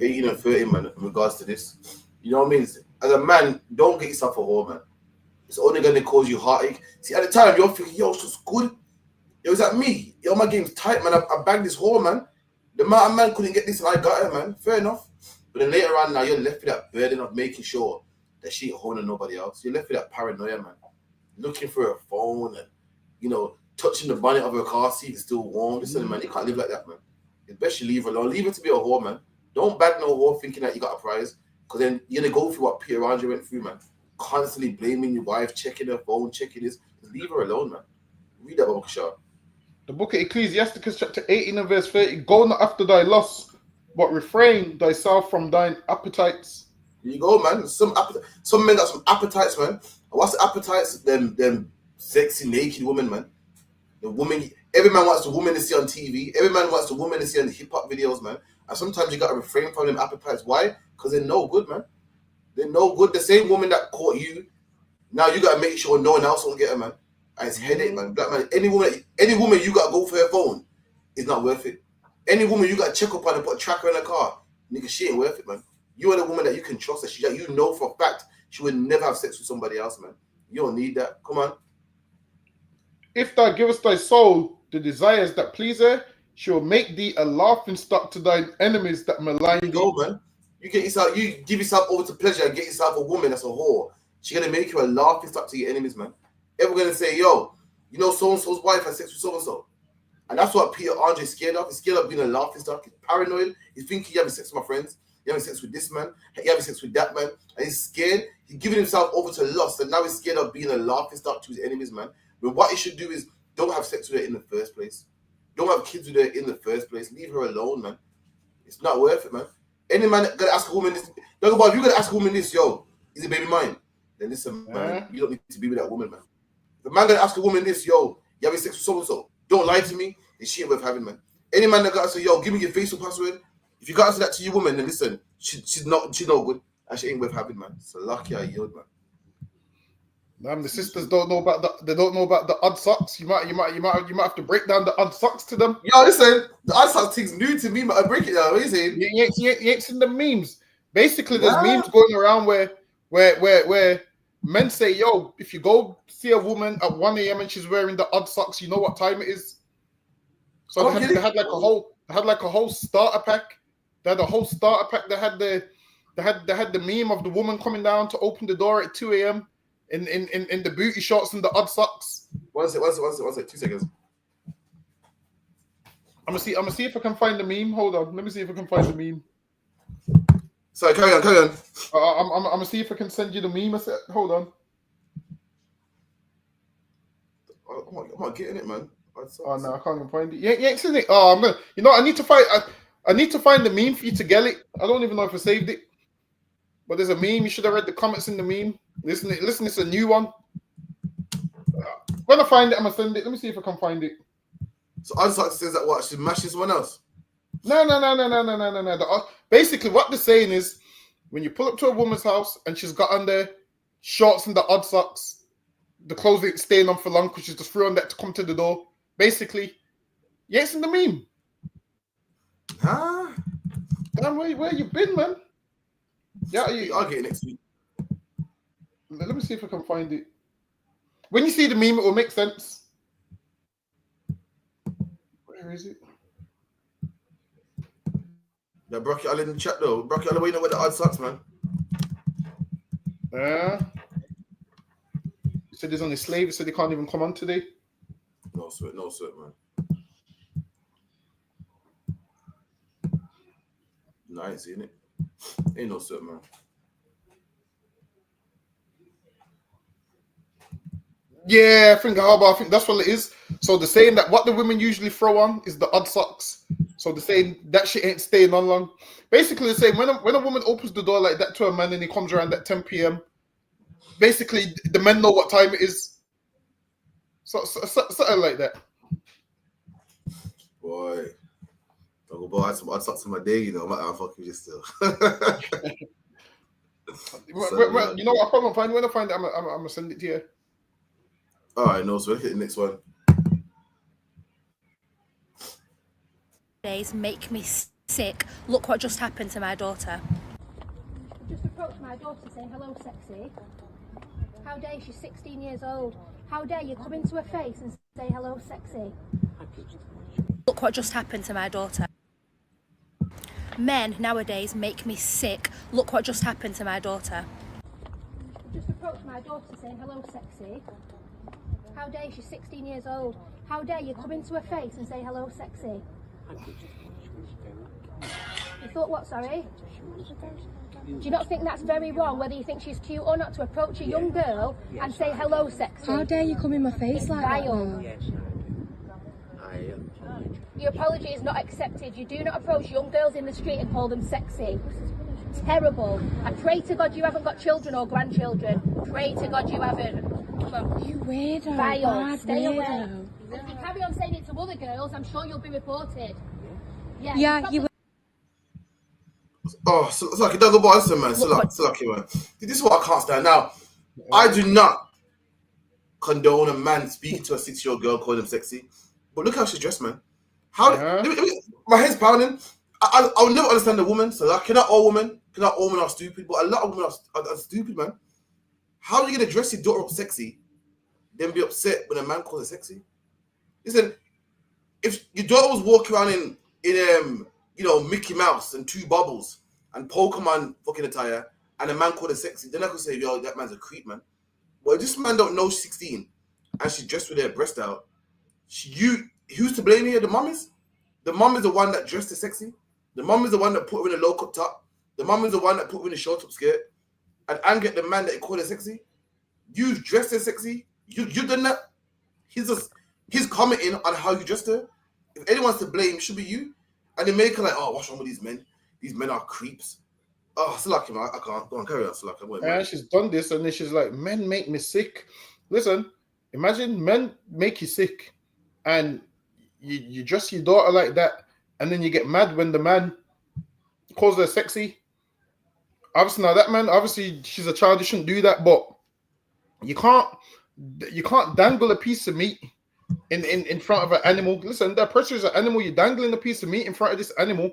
18 and 30, man, in regards to this. You know what I mean? As a man, don't get yourself a whore, man. It's only going to cause you heartache. See, at the time, you're thinking, yo, it's just good. It was at me. Yo, my game's tight, man. I bagged this whore, man. The man couldn't get this and I got her, man. Fair enough. But then later on, now you're left with that burden of making sure that she ain't holding nobody else. You're left with that paranoia, man. Looking for her phone and, you know, touching the bonnet of her car, see if it's still warm. Listen, man, you can't live like that, man. It's best you leave her alone. Leave her to be a whore, man. Don't bag no whore thinking that you got a prize. Because then you're going to go through what Peter Andre went through, man. Constantly blaming your wife, checking her phone, checking this. Just leave her alone, man. Read that book, Shah. The book of Ecclesiasticus chapter 18 and verse 30. Go not after thy lust, but refrain thyself from thine appetites. Here you go, man. Some men got some appetites, man. And what's the appetites? Them sexy, naked women, man. The woman, every man wants the woman to see on TV. Every man wants the woman to see on the hip-hop videos, man. And sometimes you got to refrain from them appetites. Why? Because they're no good, man. They're no good. The same woman that caught you, now you got to make sure no one else won't get her, man. And it's headache, man. Black man. Any woman you got to go for her phone is not worth it. Any woman you got to check up on and put a tracker in her car, nigga, she ain't worth it, man. You are the woman that you can trust. That you know for a fact she would never have sex with somebody else, man. You don't need that. Come on. If thou givest thy soul the desires that please her, she will make thee a laughing stock to thine enemies that malign thee. Go, man. You give yourself over to pleasure and get yourself a woman that's a whore. She's gonna make you a laughing stock to your enemies, man. Everyone's gonna say, yo, you know, so and so's wife had sex with so and so. And that's what Peter Andre is scared of. He's scared of being a laughing stock. He's paranoid. He's thinking, you having sex with my friends. You having sex with this man. You having sex with that man. And he's scared. He's giving himself over to lust. And now he's scared of being a laughing stock to his enemies, man. But what he should do is don't have sex with her in the first place. Don't have kids with her in the first place. Leave her alone, man. It's not worth it, man. Any man that gonna ask a woman this, if you're gonna ask a woman this, yo, is it baby mine? Then listen, man, you don't need to be with that woman, man. If a man gonna ask a woman this, yo, you having sex with so and so, don't lie to me, then she ain't worth having, man. Any man that gotta say, yo, give me your Facebook password, if you gotta answer that to your woman, then listen, she's no good, and she ain't worth having, man. So lucky I yield, man. The sisters don't know about the odd socks. You might have to break down the odd socks to them. Yo, listen, the odd socks thing's new to me, but I break it down. What are you saying? You ain't seen the memes. Basically, there's memes going around where men say, yo, if you go see a woman at 1 a.m. and she's wearing the odd socks, you know what time it is. So they had like a whole starter pack. They had a whole starter pack. They had the meme of the woman coming down to open the door at 2 a.m. in the booty shorts and the odd socks. One sec, 2 seconds. I'm gonna see if I can find the meme. Hold on, let me see if I can find the meme. Sorry, carry on. I'm gonna see if I can send you the meme. Hold on. I'm not getting it, man. Oh no, I can't even find it. You ain't seen it. Oh, I'm gonna. You know, I need to find the meme for you to get it. I don't even know if I saved it. But there's a meme. You should have read the comments in the meme. Listen, it's a new one. When I find it, I'm gonna send it. Let me see if I can find it. So Unsocks says that what? She's mashing someone else? No. Basically, what they're saying is when you pull up to a woman's house and she's got on there shorts and the odd socks, the clothes ain't staying on for long because she's just threw on that to come to the door. Basically, yes, in the meme. Huh? Damn, where you been, man? Yeah, I'll get it next week. Let me see if I can find it. When you see the meme, it will make sense. Where is it? Yeah, Brocky, I'll in the chat though. Brocky, I'll wait where the odd socks, man. You said there's only slaves, so they can't even come on today. No sweat, man. No, I ain't seeing it. Ain't no sweat, man. Yeah, I think that's what it is. So they're saying that what the women usually throw on is the odd socks. So they're saying that shit ain't staying on long. Basically, they're saying when a woman opens the door like that to a man and he comes around at 10 p.m., basically the men know what time it is. So something like that. Boy, I had some odd socks in my day, you know. I'm fucking just still. You know what? I probably find when I find it, I'm gonna send it to you. All right, no, so let's hit the next one. Days make me sick. Look what just happened to my daughter. Just approached my daughter saying, hello, sexy. How dare she's 16 years old. How dare you come into her face and say, hello, sexy. Look what just happened to my daughter. Men nowadays make me sick. Look what just happened to my daughter. Just approached my daughter saying, hello, sexy. How dare she's 16 years old. How dare you come into her face and say, hello, sexy. You thought what, sorry? Do you not think that's very wrong, whether you think she's cute or not, to approach a young girl and say, hello, sexy? How dare you come in my face like that? Your apology is not accepted. You do not approach young girls in the street and call them sexy. Terrible. I pray to God you haven't got children or grandchildren. Pray to God you haven't. Come on. You weirdo. Vile. Stay weirdo. away. If you carry on saying it to other girls, I'm sure you'll be reported. Yeah, you. Oh, so like, don't go by listen, man. So lucky, man. This is what I can't stand. Now, I do not condone a man speaking to a 6-year-old girl, calling him sexy. But look how she's dressed, man. My head's pounding. I'll never understand a woman. So like, not all women are stupid, but a lot of women are stupid, man. How are you gonna dress your daughter up sexy, then be upset when a man calls her sexy? Listen, if your daughter was walking around in Mickey Mouse and 2 bubbles, and Pokemon fucking attire, and a man called her sexy, then I could say, yo, that man's a creep, man. But if this man don't know she's 16 and she's dressed with her breast out, who's to blame here? The mom is? The mom is the one that dressed her sexy. The mom is the one that put her in a low cut top. The mom is the one that put her in a short top skirt and angered the man that called her sexy. You dressed her sexy. You done that. He's commenting on how you dressed her. If anyone's to blame, it should be you. And they make her like, oh, what's wrong with these men? These men are creeps. Oh, Slaki, man, I can't. Go on, carry on, Slaki. And she's done this, and then she's like, men make me sick. Listen, imagine men make you sick, and you dress your daughter like that, and then you get mad when the man calls her sexy. Obviously, now that man, obviously, she's a child, you shouldn't do that, but you can't dangle a piece of meat in front of an animal. Listen, the oppressor is an animal. You're dangling a piece of meat in front of this animal,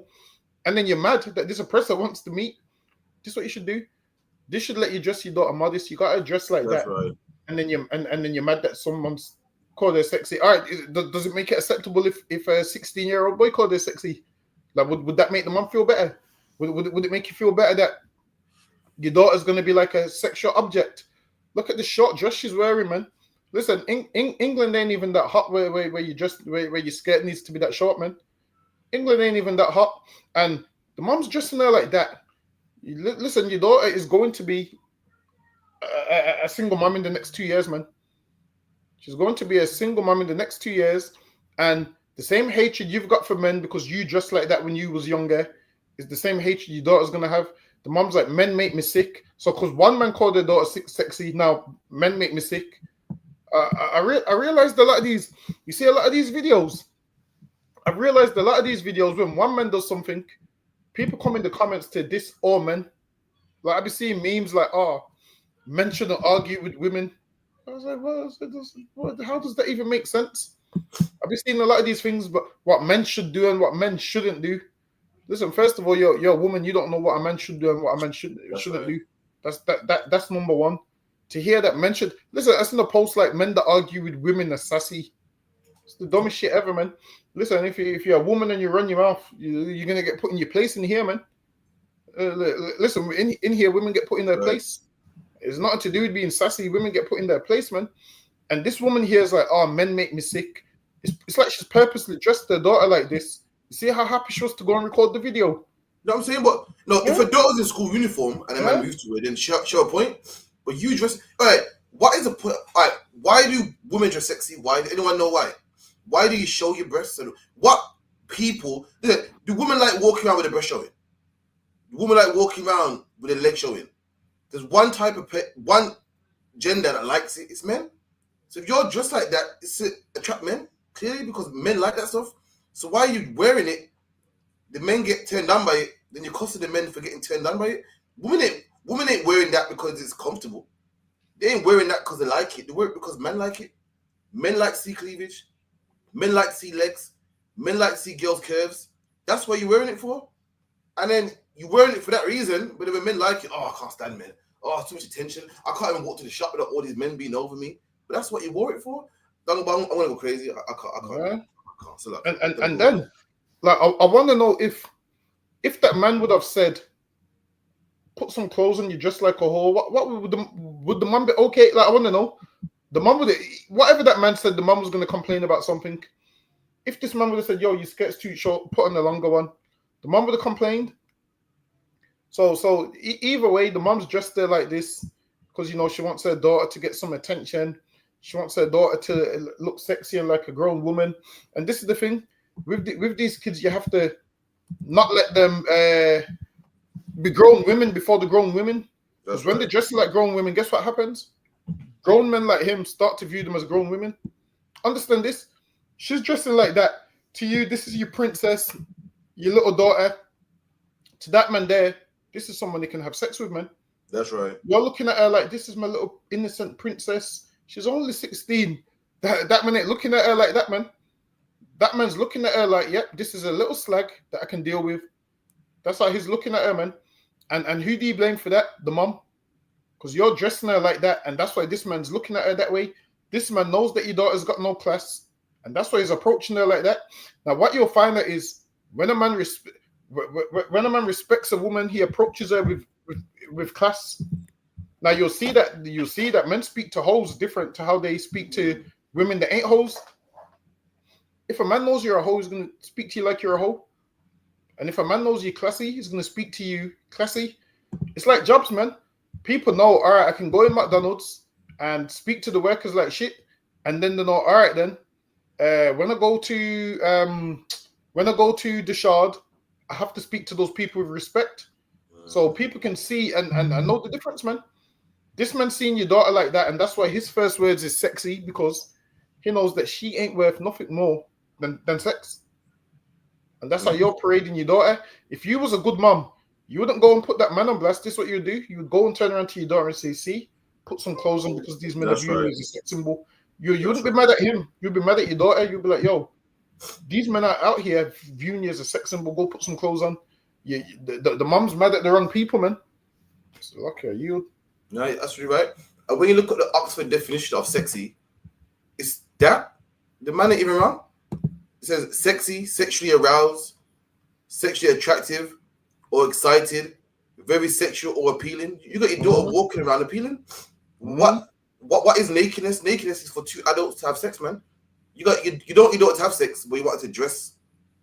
and then you're mad that this oppressor wants the meat. This is what you should do. This should let you dress your daughter modest. You gotta dress like That's that, right. and then you're mad that someone's called her sexy. All right, does it make it acceptable if a 16-year-old boy called her sexy? Like, would that make the mom feel better? Would it make you feel better that your daughter's gonna be like a sexual object? Look at the short dress she's wearing, man. Listen, England ain't even that hot where you just where your skirt needs to be that short, man. England ain't even that hot, and the mom's dressing her like that. Listen, your daughter is going to be a single mom in the next 2 years, man. She's going to be a single mom in the next 2 years, and the same hatred you've got for men because you dressed like that when you was younger is the same hatred your daughter's gonna have. The mom's like, men make me sick. So because one man called their daughter sexy, now men make me sick. I realized a lot of these. You see a lot of these videos. I've realized a lot of these videos when one man does something, people come in the comments to diss all men. Like I've been seeing memes like, "Oh, men shouldn't argue with women." I was like, "Well, how does that even make sense?" I've been seeing a lot of these things, but what men should do and what men shouldn't do. Listen, first of all, you're a woman. You don't know what a man should do and what a man shouldn't do. That's number one. To hear that men should listen, I seen a post like men that argue with women are sassy. It's the dumbest shit ever, man. Listen, if you're a woman and you run your mouth, you're gonna get put in your place in here, man. Listen, in here, women get put in their place. It's nothing to do with being sassy. Women get put in their place, man. And this woman here is like, oh, men make me sick. It's like she's purposely dressed her daughter like this. You see how happy she was to go and record the video? You know what I'm saying? But no, if a daughter's in school uniform and a man moves to her, then show a point. But you dress, all right, what is the point? All right, why do women dress sexy? Why? Do anyone know why? Why do you show your breasts? And what people, do women like walking around with their breast showing? Do women like walking around with their leg showing? There's one type of, one gender that likes it, it's men. So if you're dressed like that, it's to attract men, clearly, because men like that stuff. So why are you wearing it? The men get turned on by it, then you cost the men for getting turned on by it. Women ain't wearing that because it's comfortable. They ain't wearing that because they like it. They wear it because men like it. Men like to see cleavage. Men like to see legs. Men like to see girls' curves. That's what you're wearing it for. And then you're wearing it for that reason, but when men like it, oh, I can't stand men. Oh, too much attention. I can't even walk to the shop without all these men being over me. But that's what you wore it for. I'm gonna go crazy. I can't. So like, and then, like, I want to know if that man would have said, put some clothes on you just like a whore, what would the mum be okay? Like, I want to know. The mum would, whatever that man said, the mum was going to complain about something. If this man would have said, yo, your skirt's too short, put on a longer one, the mum would have complained. So either way, the mum's dressed there like this because, you know, she wants her daughter to get some attention. She wants her daughter to look sexy and like a grown woman. And this is the thing. With these kids, you have to not let them be grown women before the grown women. Because when they're dressing like grown women, guess what happens? Grown men like him start to view them as grown women. Understand this? She's dressing like that. To you, this is your princess, your little daughter. To that man there, this is someone they can have sex with, man. That's right. You're looking at her like, this is my little innocent princess. She's only 16. That man ain't looking at her like that, man. That man's looking at her like, yep, this is a little slag that I can deal with. That's how he's looking at her, man. And who do you blame for that? The mom. Because you're dressing her like that, and that's why this man's looking at her that way. This man knows that your daughter's got no class, and that's why he's approaching her like that. Now, what you'll find out is when a man when a man respects a woman, he approaches her with class. Now you'll see that men speak to hoes different to how they speak to women that ain't hoes. If a man knows you're a hoe, he's gonna speak to you like you're a hoe. And if a man knows you're classy, he's gonna speak to you classy. It's like jobs, man. People know, all right, I can go in McDonald's and speak to the workers like shit, and then they know, all right, then when I go to the Shard, I have to speak to those people with respect. So people can see and know the difference, man. This man seeing your daughter like that, and that's why his first words is sexy, because he knows that she ain't worth nothing more than sex. And that's how you're parading your daughter. If you was a good mom, you wouldn't go and put that man on blast. This is what you would do. You would go and turn around to your daughter and say, see, put some clothes on because these men are viewing you as a sex symbol. You wouldn't be mad at him. You'd be mad at your daughter. You'd be like, yo, these men are out here viewing you as a sex symbol. Go put some clothes on. The mom's mad at the wrong people, man. It's lucky you. No, that's really right. And when you look at the Oxford definition of sexy, it's that the man ain't even wrong. It says sexy, sexually aroused, sexually attractive, or excited, very sexual or appealing. You got your daughter walking around appealing. What is nakedness? Nakedness is for two adults to have sex, man. You don't want your daughter to have sex, but you want her to dress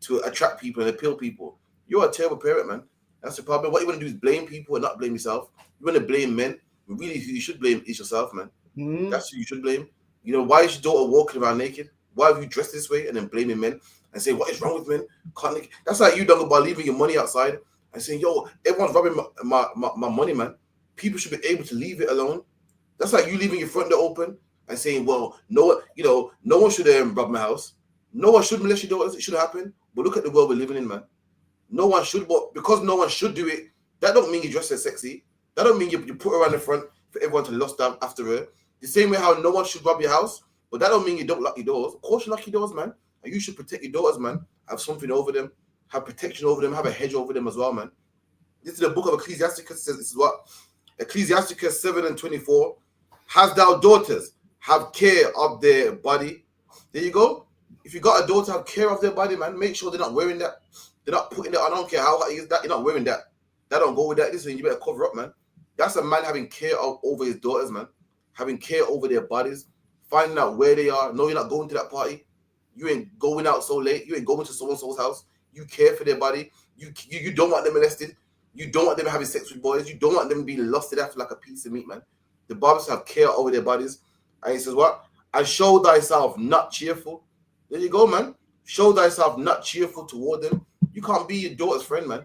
to attract people and appeal people. You're a terrible parent, man. That's the problem. What you want to do is blame people and not blame yourself. You want to blame men. Really, who you should blame is yourself, man. That's who you should blame. You know, why is your daughter walking around naked? Why have you dressed this way? And then blaming men and saying, what is wrong with men? That's like you done about leaving your money outside and saying, yo, everyone's robbing my money, man. People should be able to leave it alone. That's like you leaving your front door open and saying, well, no one should rob my house. No one should molest your daughters. It should happen. But look at the world we're living in, man. No one should, but because no one should do it, that don't mean you dress her sexy. That don't mean you put her around the front for everyone to lust down after her. The same way how no one should rob your house, but that don't mean you don't lock your doors. Of course you lock your doors, man. And you should protect your daughters, man. Have something over them. Have protection over them. Have a hedge over them as well, man. This is the book of Ecclesiasticus. Says this is what? Ecclesiasticus 7:24. Has thou daughters, have care of their body. There you go. If you got a daughter, have care of their body, man. Make sure they're not wearing that. They're not putting that. I don't care how hot it is that. You're not wearing that. That don't go with that. Listen, you better cover up, man. That's a man having care over his daughters, man. Having care over their bodies. Finding out where they are. No, you're not going to that party. You ain't going out so late. You ain't going to so-and-so's house. You care for their body. You don't want them molested. You don't want them having sex with boys. You don't want them being lusted after like a piece of meat, man. The Bible says have care over their bodies. And he says what? And show thyself not cheerful. There you go, man. Show thyself not cheerful toward them. You can't be your daughter's friend, man.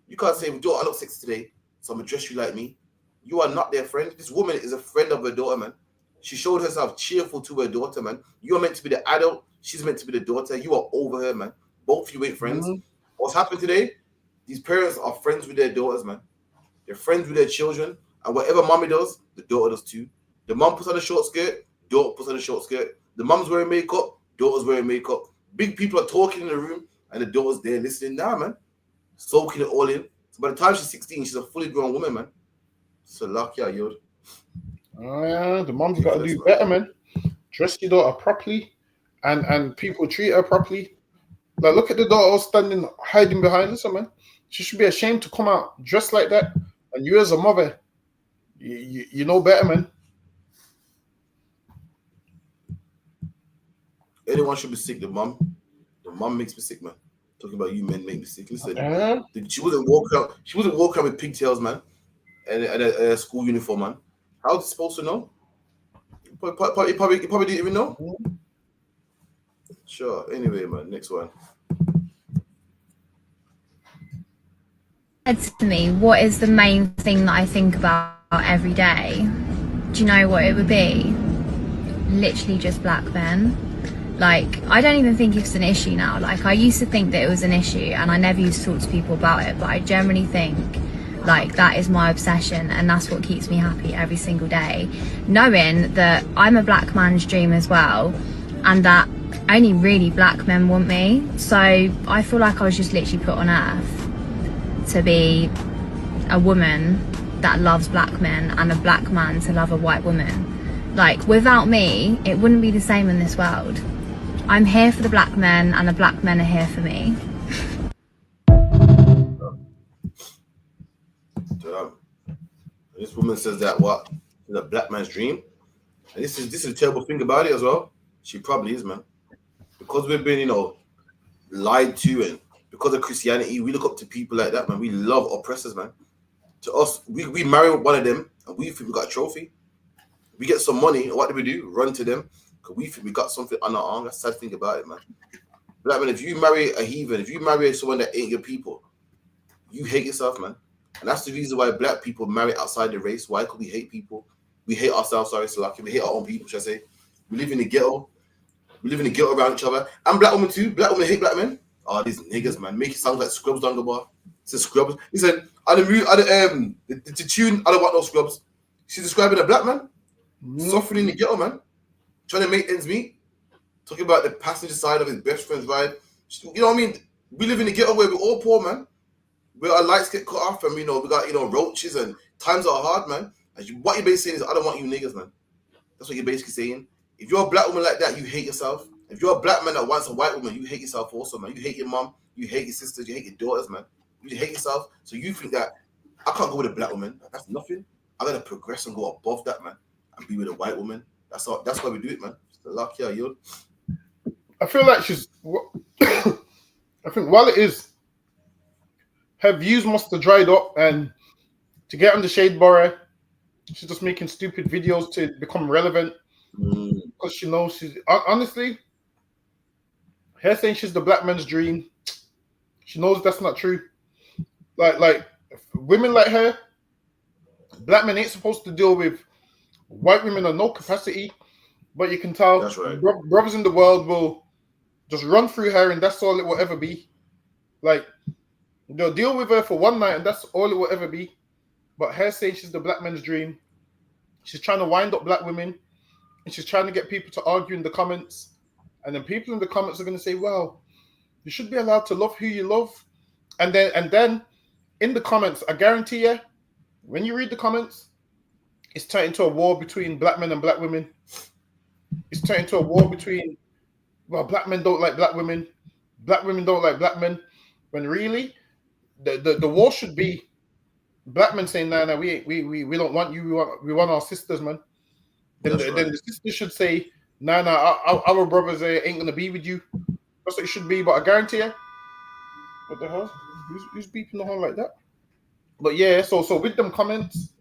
You can't say, daughter, I look sexy today, so I'm going to dress you like me. You are not their friend. This woman is a friend of her daughter, man. She showed herself cheerful to her daughter, man. You are meant to be the adult. She's meant to be the daughter. You are over her, man. Both of you ain't friends. What's happened today? These parents are friends with their daughters, man. They're friends with their children. And whatever mommy does, the daughter does too. The mom puts on a short skirt, daughter puts on a short skirt. The mom's wearing makeup, daughter's wearing makeup. Big people are talking in the room, and the daughter's there listening now, man. Soaking it all in. So by the time she's 16, she's a fully grown woman, man. So lucky, Yod. Oh yeah, the mom's got to do better, man. Dress your daughter properly, and people treat her properly. Like, look at the daughter standing, hiding behind us, man. She should be ashamed to come out dressed like that. And you as a mother, you know better, man. Anyone should be sick. The mom makes me sick, man. Talking about you men make me sick. Listen, she wasn't walking out. She wasn't walking out with pigtails, man, and a school uniform, man. How was she supposed to know? You probably didn't even know. Sure. Anyway, man. Next one. Said to me, what is the main thing that I think about every day? Do you know what it would be? Literally just black men. Like, I don't even think it's an issue now. Like, I used to think that it was an issue and I never used to talk to people about it, but I generally think like that is my obsession, and that's what keeps me happy every single day, knowing that I'm a black man's dream as well, and that only really black men want me. So I feel like I was just literally put on earth to be a woman that loves black men and a black man to love a white woman. Like, without me, it wouldn't be the same in this world. I'm here for the black men, and the black men are here for me. This woman says that what is a black man's dream, and this is a terrible thing about it as well. She probably is, man, because we've been lied to, and because of Christianity, we look up to people like that, man. We love oppressors, man. To us, we marry one of them, and we think we got a trophy. We get some money, and what do? Run to them, because we think we got something on our arm. That's the sad thing about it, man. Like, man, if you marry a heathen, if you marry someone that ain't your people, you hate yourself, man. And that's the reason why black people marry outside the race. Why? Because we hate people. We hate ourselves, sorry, Salaki. We hate our own people, should I say. We live in the ghetto. We live in the ghetto around each other. And black women too. Black women hate black men. Oh, these niggas, man. Make it sound like scrubs down the bar. It's a scrubs. He said, the tune, I don't want no scrubs. She's describing a black man suffering in the ghetto, man. Trying to make ends meet. Talking about the passenger side of his best friend's ride. You know what I mean? We live in the ghetto where we're all poor, man. Where our lights get cut off and we got roaches and times are hard, man. And what you're basically saying is, I don't want you niggas, man. That's what you're basically saying. If you're a black woman like that, you hate yourself. If you're a black man that wants a white woman, you hate yourself also, man. You hate your mom, you hate your sisters, you hate your daughters, man. You hate yourself. So you think that I can't go with a black woman. That's nothing. I gotta progress and go above that, man, and be with a white woman. That's all. That's why we do it, man. It's the luck here, yo. I feel like she's. I think while it is, her views must have dried up, and to get on the shade bar, she's just making stupid videos to become relevant because she knows she's honestly. Her saying she's the black man's dream, she knows that's not true. Like women like her, black men ain't supposed to deal with white women on no capacity. But you can tell that's right. Brothers in the world will just run through her, and that's all it will ever be. Like, they'll deal with her for one night, and that's all it will ever be. But her saying she's the black man's dream, she's trying to wind up black women, and she's trying to get people to argue in the comments. And then people in the comments are going to say, well, you should be allowed to love who you love. And then in the comments, I guarantee you, when you read the comments, it's turned into a war between black men and black women. It's turned into a war between, well, black men don't like black women don't like black men. When really, the war should be black men saying, "Nah, we don't want you. We want our sisters, man." Then the sisters should say, "Nah, our brothers ain't gonna be with you." That's what it should be. But I guarantee you, what the hell? Who's beeping the horn like that? But yeah, so with them comments.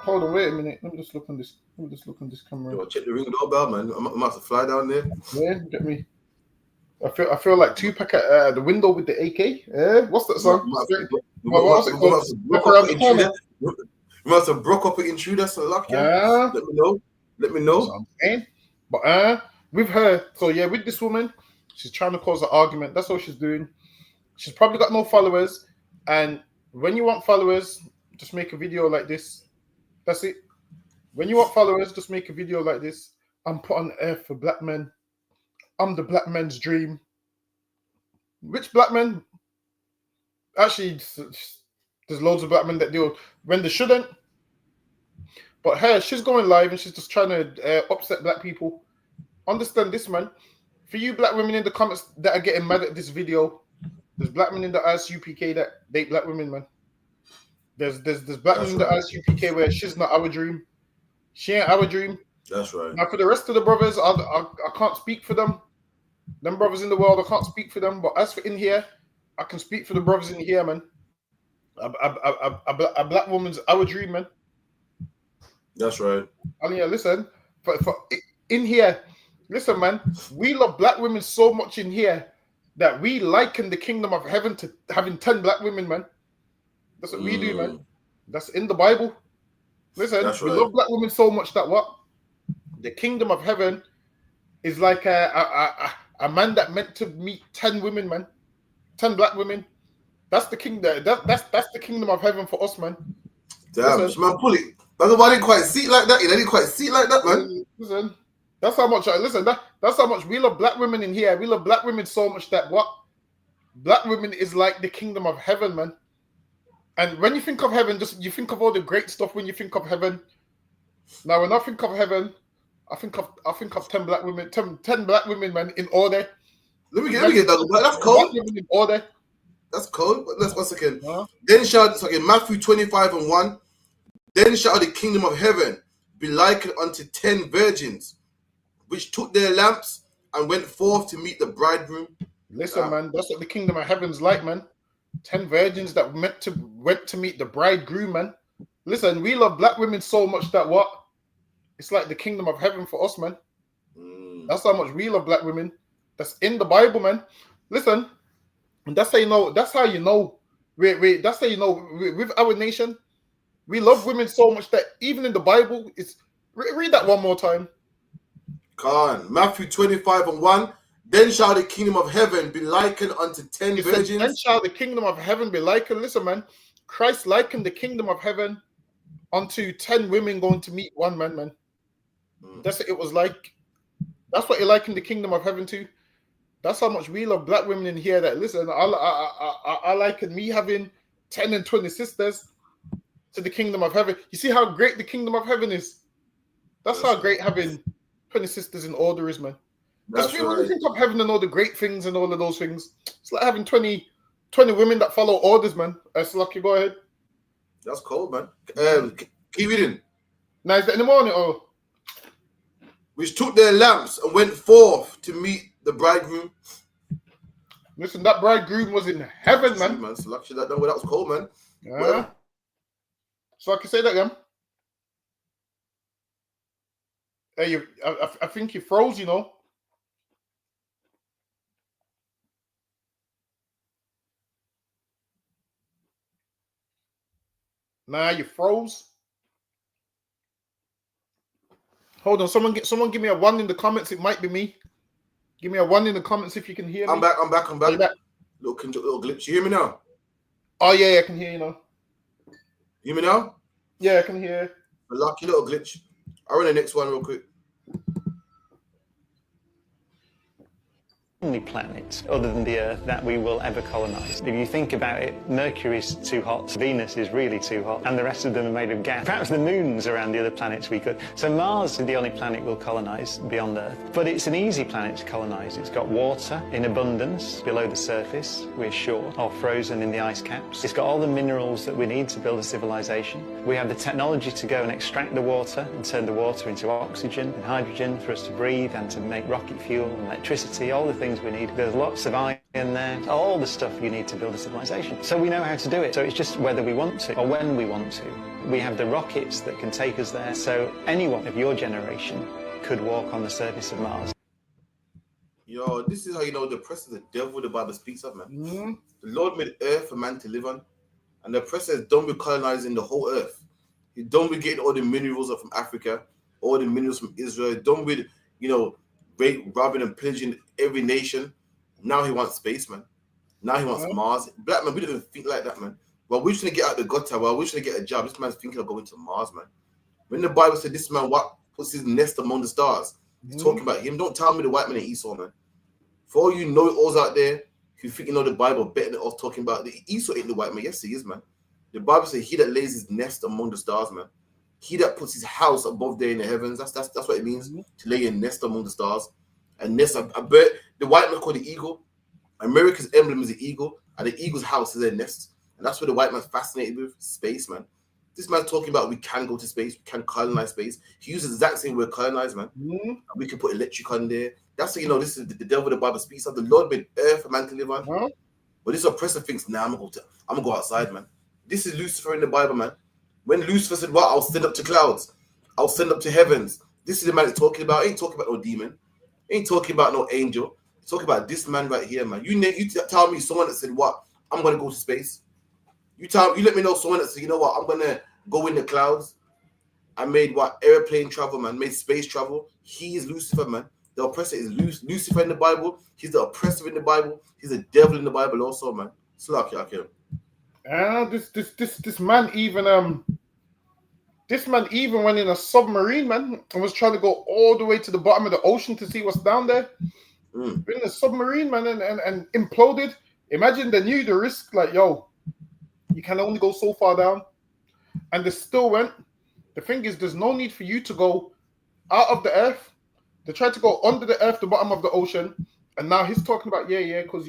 Hold on, wait a minute. Let me just look on this camera. Yo, check the ring doorbell, man. I'm about to fly down there. Yeah, get me. I feel like Tupac at the window with the AK. Yeah, what's that song? What's it called? Look around the corner. You must have broke up with Intruder, so luck, yeah. Let me know. But with her, so yeah, with this woman, she's trying to cause an argument. That's all she's doing. She's probably got no followers. And when you want followers, just make a video like this. That's it. When you want followers, just make a video like this. I'm put on earth for black men. I'm the black man's dream. Which black men? Actually, there's loads of black men that do when they shouldn't. But her, she's going live and she's just trying to upset black people. Understand this, man. For you black women in the comments that are getting mad at this video, there's black men in the ISUPK that date black women, man. There's black men in the ISUPK where she's not our dream. She ain't our dream. That's right. Now for the rest of the brothers, I can't speak for them. Them brothers in the world, I can't speak for them. But as for in here, I can speak for the brothers in here, man. A black woman's our dream, man. That's right. I mean, yeah, listen, for in here, listen, man. We love black women so much in here that we liken the kingdom of heaven to having 10 black women, man. That's what we do, man. That's in the Bible. Listen, we love black women so much that what? The kingdom of heaven is like a man that meant to meet 10 women, man. 10 black women. That's the kingdom. That's the kingdom of heaven for us, man. Damn, man, pull it. That's why I didn't quite see it like that. You didn't quite see it like that, man. Listen, that's how much. Listen, that's how much we love black women in here. We love black women so much that what? Black women is like the kingdom of heaven, man. And when you think of heaven, just you think of all the great stuff. When you think of heaven, now when I think of heaven, I think of 10 black women, 10 black women, man, in order. Let me get that. That's cold. Black women in order. That's cold. But let's 1 second. Then shall Matthew 25:1. Then shall the kingdom of heaven be likened unto 10 virgins, which took their lamps and went forth to meet the bridegroom. Listen, man, that's what the kingdom of heaven's like, man. 10 virgins that went to meet the bridegroom, man. Listen, we love black women so much that what? It's like the kingdom of heaven for us, man. That's how much we love black women. That's in the Bible, man. Listen, and that's how you know. That's how you know. That's how you know. With our nation, we love women so much that even in the Bible, it's read that one more time. Come on, Matthew 25:1. Then shall the kingdom of heaven be likened unto 10 virgins. Then shall the kingdom of heaven be likened. Listen, man. Christ likened the kingdom of heaven unto 10 women going to meet one man, man. That's what it was like. That's what he likened the kingdom of heaven to. That's how much we love black women in here. That listen, I liken me having 10 and 20 sisters to the kingdom of heaven. You see how great the kingdom of heaven is. That's how great having 20 sisters in order is, man. Because when you think of heaven and all the great things and all of those things, it's like having 20 women that follow orders, man. That's lucky. Go ahead. That's cold, man. Keep reading. Now, is that in the morning or? Which took their lamps and went forth to meet the bridegroom. Listen, that bridegroom was in heaven, man. Man, so lucky that was cold, man. Yeah. Well, so I can say that again. Hey, I think you froze, you know. Nah, you froze. Hold on, someone give me a 1 in the comments. It might be me. Give me a 1 in the comments if you can hear me. I'm back. Little glitch. You hear me now? Oh yeah, I can hear you now. You hear me now? Yeah, I can hear. A lucky little glitch. I'll run the next one real quick. Only planet other than the Earth that we will ever colonize. If you think about it, Mercury's too hot, Venus is really too hot, and the rest of them are made of gas. Perhaps the moons around the other planets we could. So Mars is the only planet we'll colonize beyond Earth. But it's an easy planet to colonize. It's got water in abundance below the surface, we're sure, or frozen in the ice caps. It's got all the minerals that we need to build a civilization. We have the technology to go and extract the water and turn the water into oxygen and hydrogen for us to breathe and to make rocket fuel and electricity, all the things we need. There's lots of iron there, all the stuff you need to build a civilization. So we know how to do it. So it's just whether we want to or when we want to. We have the rockets that can take us there. So anyone of your generation could walk on the surface of Mars. Yo, this is how you know the oppressor is the devil the Bible speaks of, man. The Lord made earth for man to live on, and the oppressor is done with colonizing the whole earth. He's done with getting all the minerals from Africa, all the minerals from Israel. He's done with, robbing and pillaging every nation. Now he wants space, man. Now he wants Mars. Black man, we don't even think like that, man. Well, we're trying to get out the gutter. Well, we're trying to get a job. This man's thinking of going to Mars, man. When the Bible said this man puts his nest among the stars, he's talking about him. Don't tell me the white man ain't Esau, man. For all you know-it-alls out there, if you think you know the Bible better than us talking about the Esau ain't the white man. Yes, he is, man. The Bible says he that lays his nest among the stars, man. He that puts his house above there in the heavens. That's what it means to lay a nest among the stars. And nest, a bird. The white man called the eagle. America's emblem is the eagle, and the eagle's house is their nest. And that's what the white man's fascinated with, space, man. This man's talking about we can go to space, we can colonize space. He uses the exact same word, colonize, man. And we can put electric on there. That's how you know this is the devil the Bible speaks of. The Lord made earth for man to live on. But this oppressor thinks, nah, I'm gonna go outside, man. This is Lucifer in the Bible, man. When Lucifer said, "What? I'll send up to clouds. I'll send up to heavens." This is the man he's talking about. He ain't talking about no demon. He ain't talking about no angel. He's talking about this man right here, man. You tell me someone that said, "What? I'm gonna go to space." You let me know someone that said, "You know what? I'm gonna go in the clouds." I made airplane travel, man. Made space travel. He is Lucifer, man. The oppressor is Lucifer in the Bible. He's the oppressor in the Bible. He's the devil in the Bible also, man. This man even went in a submarine, man, and was trying to go all the way to the bottom of the ocean to see what's down there. In a submarine, man, and imploded. Imagine they knew the risk, like, yo, you can only go so far down. And they still went. The thing is, there's no need for you to go out of the earth. They tried to go under the earth, the bottom of the ocean. And now he's talking about, because,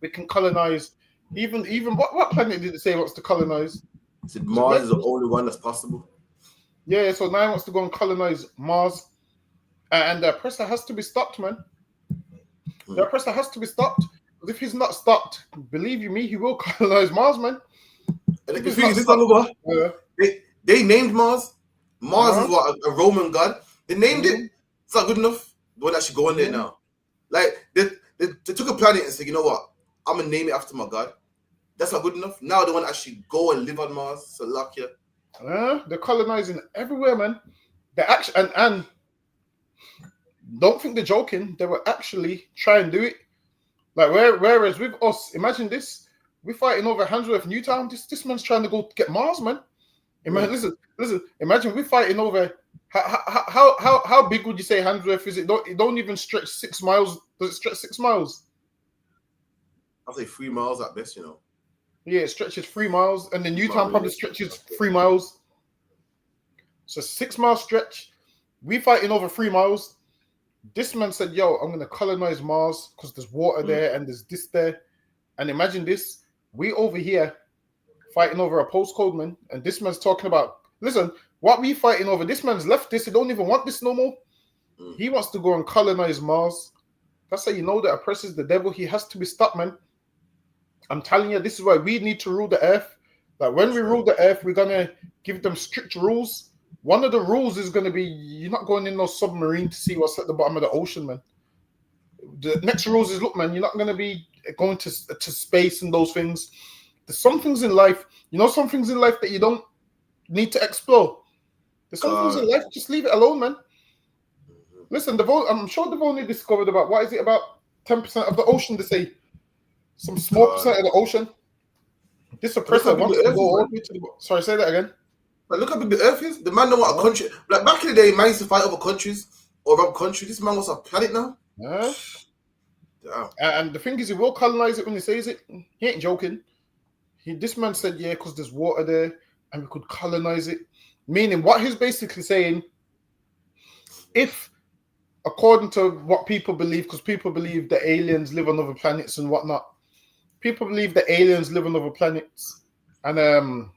We can colonize even what planet did it say wants to colonize? So Mars is the only one that's possible. Yeah, so now he wants to go and colonize Mars, and the oppressor has to be stopped, man. The oppressor has to be stopped. Because if he's not stopped, believe you me, he will colonize Mars, man. And the thing is, they named Mars. Mars is what a Roman god. They named it. It's not good enough. They won't actually go on there now. Like they took a planet and said, you know what? I'm gonna name it after my god. That's not good enough. Now they want to actually go and live on Mars. So lucky. They're colonizing everywhere, man. They actually and don't think they're joking. They will actually try and do it. Like whereas with us, imagine this: we're fighting over Handsworth Newtown. This man's trying to go get Mars, man. Listen. Imagine we're fighting over. How big would you say Handsworth is? It don't even stretch 6 miles. Does it stretch 6 miles? I'll say 3 miles at best, you know. Yeah, it stretches 3 miles, and then Newtown probably stretches 3 miles. So 6 mile stretch. We fighting over 3 miles. This man said, "Yo, I'm gonna colonize Mars because there's water there and there's this there." And imagine this: we over here fighting over a postcode, man, and this man's talking about. Listen, what we fighting over? This man's left this. He don't even want this no more. He wants to go and colonize Mars. That's how you know that oppresses the devil. He has to be stopped, man. I'm telling you, this is why we need to rule the earth. Like when we rule the earth, we're gonna give them strict rules. One of the rules is gonna be you're not going in no submarine to see what's at the bottom of the ocean, man. The next rules is look, man, you're not gonna be going to space and those things. There's some things in life, some things in life that you don't need to explore. There's some things in life, just leave it alone, man. Listen, I'm sure they've only discovered about, what is it, about 10% of the ocean, they say. Some small percent of the ocean. This oppressor wants to go all the way to the... Sorry, say that again. Like, look how big the earth is. The man don't want a country. Like, back in the day, man used to fight over countries or rob countries. This man wants a planet now. Yeah. And the thing is, he will colonize it when he says it. He ain't joking. This man said, yeah, because there's water there and we could colonize it. Meaning, what he's basically saying, if, according to what people believe, because people believe that aliens live on other planets and whatnot, people believe that aliens live on other planets, and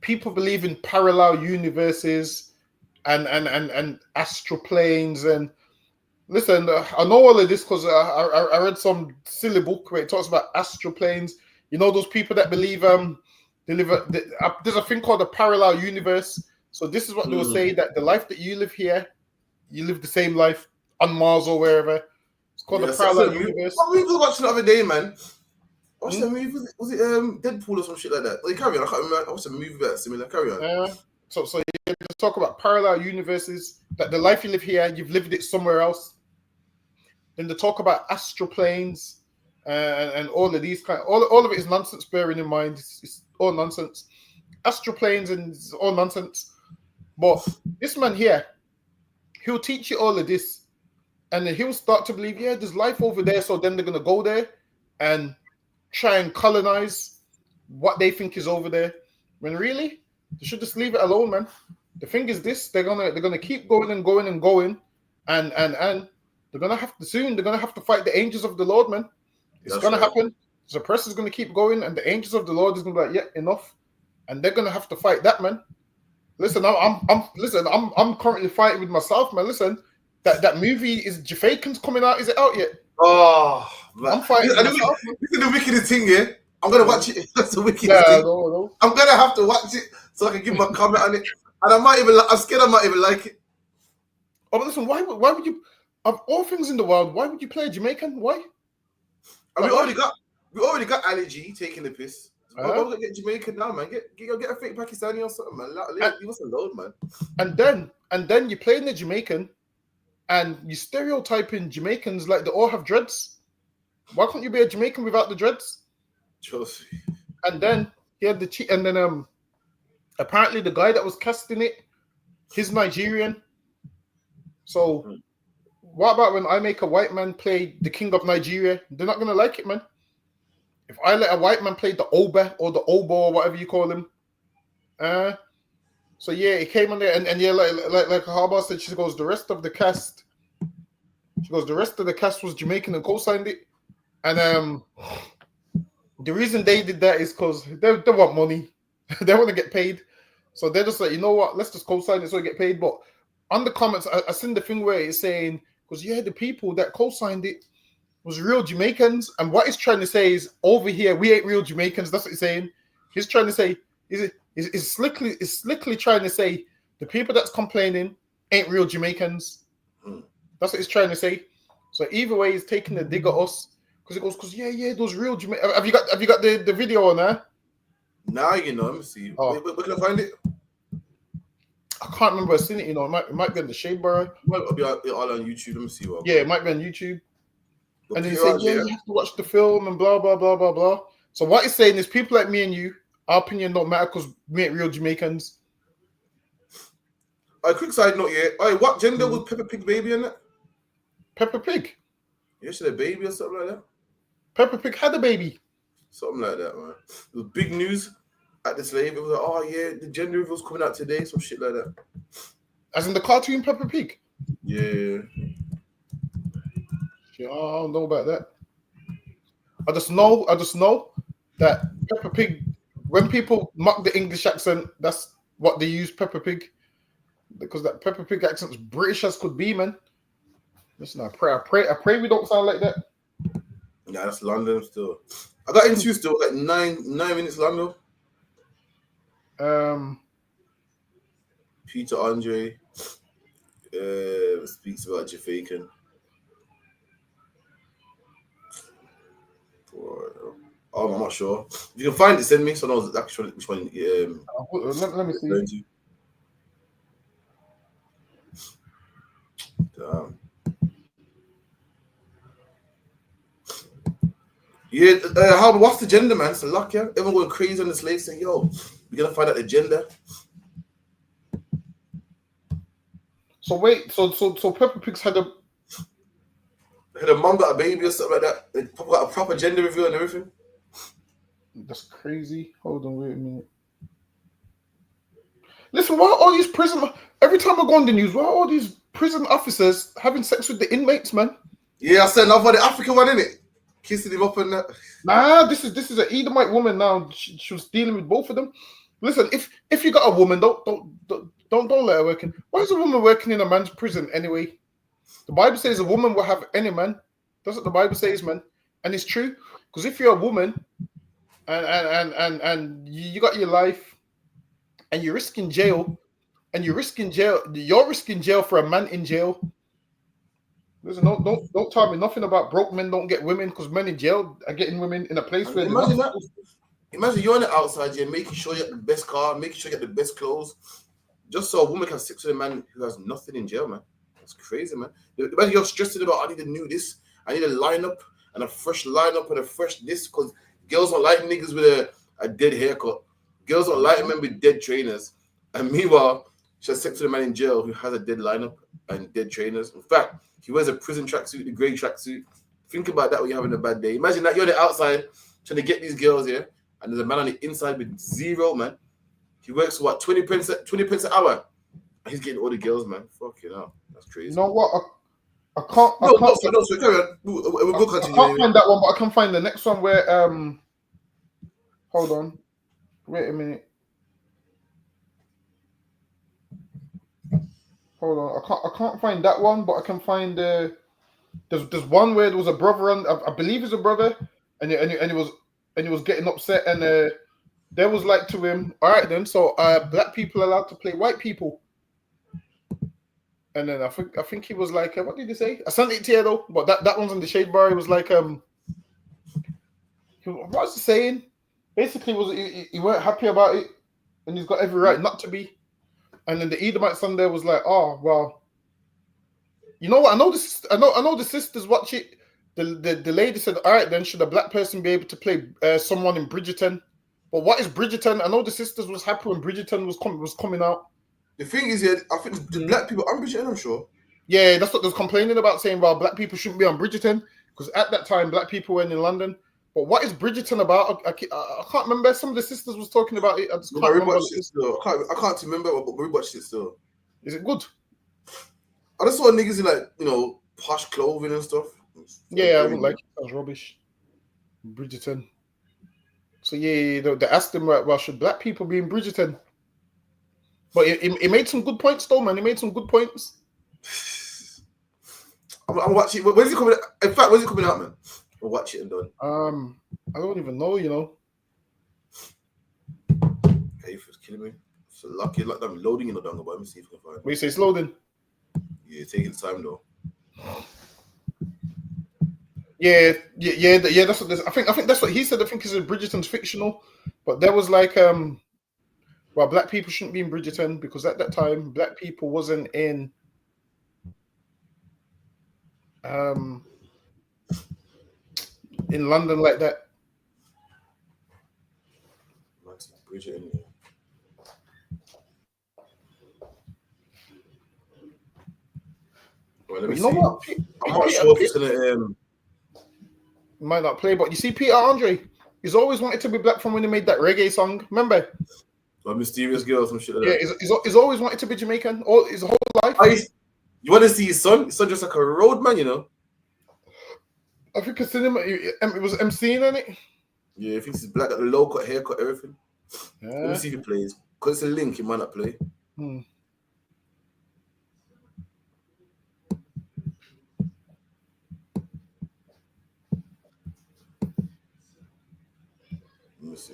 people believe in parallel universes and astral planes. And listen, I know all of this because I read some silly book where it talks about astral planes. You know those people that believe there's a thing called a parallel universe. So this is what they will say, that the life that you live here, you live the same life on Mars or wherever. It's called a parallel universe. What movie was watching the other day, man? What's the movie? Was it Deadpool or some shit like that? Like, carry on. I can't remember. I watched a movie that's similar. Carry on. So you just talk about parallel universes, that the life you live here, you've lived it somewhere else. Then they talk about astral planes and all of these all of it is nonsense. Bearing in mind, it's all nonsense. Astral planes and it's all nonsense. But this man here, he'll teach you all of this, and then he'll start to believe, yeah, there's life over there. So then they're gonna go there and try and colonize what they think is over there. When really, they should just leave it alone, man. The thing is this: they're gonna keep going and going and going, and they're gonna have to soon. They're gonna have to fight the angels of the Lord, man. It's gonna happen. The pressure's gonna keep going, and the angels of the Lord is gonna be like, yeah, enough, and they're gonna have to fight that, man. Listen, I'm currently fighting with myself, man. Listen, that movie is Jafakin's coming out. Is it out yet? Oh, man. I'm fighting. This is the wickedest thing, yeah. I'm gonna watch it. That's the wickedest thing. No. I'm gonna have to watch it so I can give my comment on it, and I'm scared I might even like it. Oh, but listen, why would you? Of all things in the world, why would you play a Jamaican? Why? And we already got Ali G taking the piss. Why would we get Jamaican now, man? Get a fake Pakistani or something, man. Leave us alone, man. And then you play in the Jamaican, and you stereotyping Jamaicans like they all have dreads. Why can't you be a Jamaican without the dreads? Just. And then he had and then apparently the guy that was casting it, he's Nigerian. So what about when I make a white man play the king of Nigeria? They're not gonna like it, man. If I let a white man play the Oba or the Obo or whatever you call him, so yeah, it came on there, and yeah, like Harbaugh said, she goes, the rest of the cast was Jamaican and co-signed it. And the reason they did that is because they want money. They want to get paid. So they're just like, you know what, let's just co-sign it so we get paid. But on the comments, I seen the thing where it's saying, because the people that co-signed it was real Jamaicans. And what he's trying to say is, over here, we ain't real Jamaicans. That's what he's saying. He's trying to say, is slickly trying to say the people that's complaining ain't real Jamaicans. That's what he's trying to say. So either way, he's taking the dig at us. Because it goes, those real Jamaicans. Have you got the video on there? Nah, you know, let me see. Where can I find it? I can't remember seeing it. You know, it might be on the Shade Bar. It might be all on YouTube. Let me see what. Yeah, it might be on YouTube. But and then he said, you have to watch the film and blah blah blah blah blah. So what he's saying is, people like me and you, our opinion don't matter because we ain't real Jamaicans. A quick side note, what gender was Peppa Pig baby in it? Peppa Pig? Yeah, she had a baby or something like that. Peppa Pig had a baby. Something like that, man. It was big news at the slave. It was like, oh yeah, the gender reveal's coming out today, some shit like that. As in the cartoon Peppa Pig? Yeah. I don't know about that. I just know that Peppa Pig, when people mock the English accent, that's what they use, Peppa Pig. Because that Peppa Pig accent's British as could be, man. Listen, I pray we don't sound like that. Yeah, that's London still. I got into still like 9 minutes London. Peter Andre speaks about Jamaican. Oh, I'm not sure. If you can find it, send me so I know actually which one. Let me see. Damn. Yeah, what's the gender, man? It's a luck, yeah. Everyone going crazy on the slave saying, yo, we're gonna find out the gender. So wait, so Peppa Pig's had a mom got a baby or something like that. They got a proper gender reveal and everything. That's crazy. Hold on, wait a minute. Listen, why are all these prison? Every time I go on the news, why are all these prison officers having sex with the inmates, man? Yeah, I said enough for the African one, innit? Kissing him up and that. Nah, this is an Edomite woman now. She was dealing with both of them. Listen, if you got a woman, don't let her work in. Why is a woman working in a man's prison anyway? The Bible says a woman will have any man. That's what the Bible says, man, and it's true. Because if you're a woman, and you got your life, and you're risking jail, you're risking jail for a man in jail. Listen, don't tell me nothing about broke men don't get women because men in jail are getting women in a place where imagine that. Imagine you're on the outside, you're making sure you get the best car, making sure you get the best clothes, just so a woman can have sex with a man who has nothing in jail, man. That's crazy, man. Imagine you're stressing about, I need to new this, I need a lineup and a fresh lineup and a fresh this, because girls don't like niggas with a dead haircut. Girls don't like men with dead trainers. And meanwhile, she has sex with a man in jail who has a dead lineup and dead trainers. In fact, he wears a prison tracksuit, the grey tracksuit. Think about that when you're having a bad day. Imagine that you're on the outside trying to get these girls here, and there's a man on the inside with zero, man. He works for what, 20 pence an hour, and he's getting all the girls, man. Fucking hell, that's crazy. You know what? I can't. No, carry on. We'll continue. I can't find that one, but I can find the next one where hold on, wait a minute. Hold on, I can't find that one, but I can find there's one where there was a brother and I believe it's a brother, and he was getting upset, and they was like to him, all right then, so black people are allowed to play white people, and then I think he was like, what did he say? I sent it to you though, but that one's in the Shade Bar. He was like, what was he saying? Basically, he weren't happy about it, and he's got every right not to be. And then the Edomite son there was like, oh well, you know what? I know the sisters watch it. The lady said, all right then, should a black person be able to play someone in Bridgerton? But what is Bridgerton? I know the sisters was happy when Bridgerton was coming out. The thing is, yeah, I think the black people on Bridgerton, I'm sure. Yeah, that's what they was complaining about, saying, well, black people shouldn't be on Bridgerton because at that time black people were in London. But what is Bridgerton about? I can't remember. Some of the sisters was talking about it. I just can't remember. I can't remember, but we watched it still. Is it good? I just saw niggas in like, posh clothing and stuff. Yeah, I wouldn't like it. That was rubbish. Bridgerton. So yeah, they asked him, well, should black people be in Bridgerton? But he made some good points, though, man. He made some good points. I'm watching. When's it coming? In fact, when's it coming out, man? I'll watch it and done. I don't even know. You know. Hey, it's killing me. So lucky, like I'm loading in the dongle, but let me see if I can find it. What you say, it's loading? Yeah, taking time though. Yeah. That's what I think that's what he said. I think he said Bridgerton's fictional, but there was like well, black people shouldn't be in Bridgerton because at that time black people wasn't in London like that. Bridgerton. Well, let me You know see. what? I'm not sure if it's gonna. Might not play, but you see, Peter Andre, he's always wanted to be black from when he made that reggae song. Remember? A mysterious girl, some shit like Yeah, that. he's always wanted to be Jamaican all his whole life. You want to see his son? His son just like a roadman, you know. I think I seen him. It was MCing in it. Yeah, I think he's black, got the low cut, haircut, everything. Yeah. Let me see if he plays. Because it's a link, he might not play. Let me see.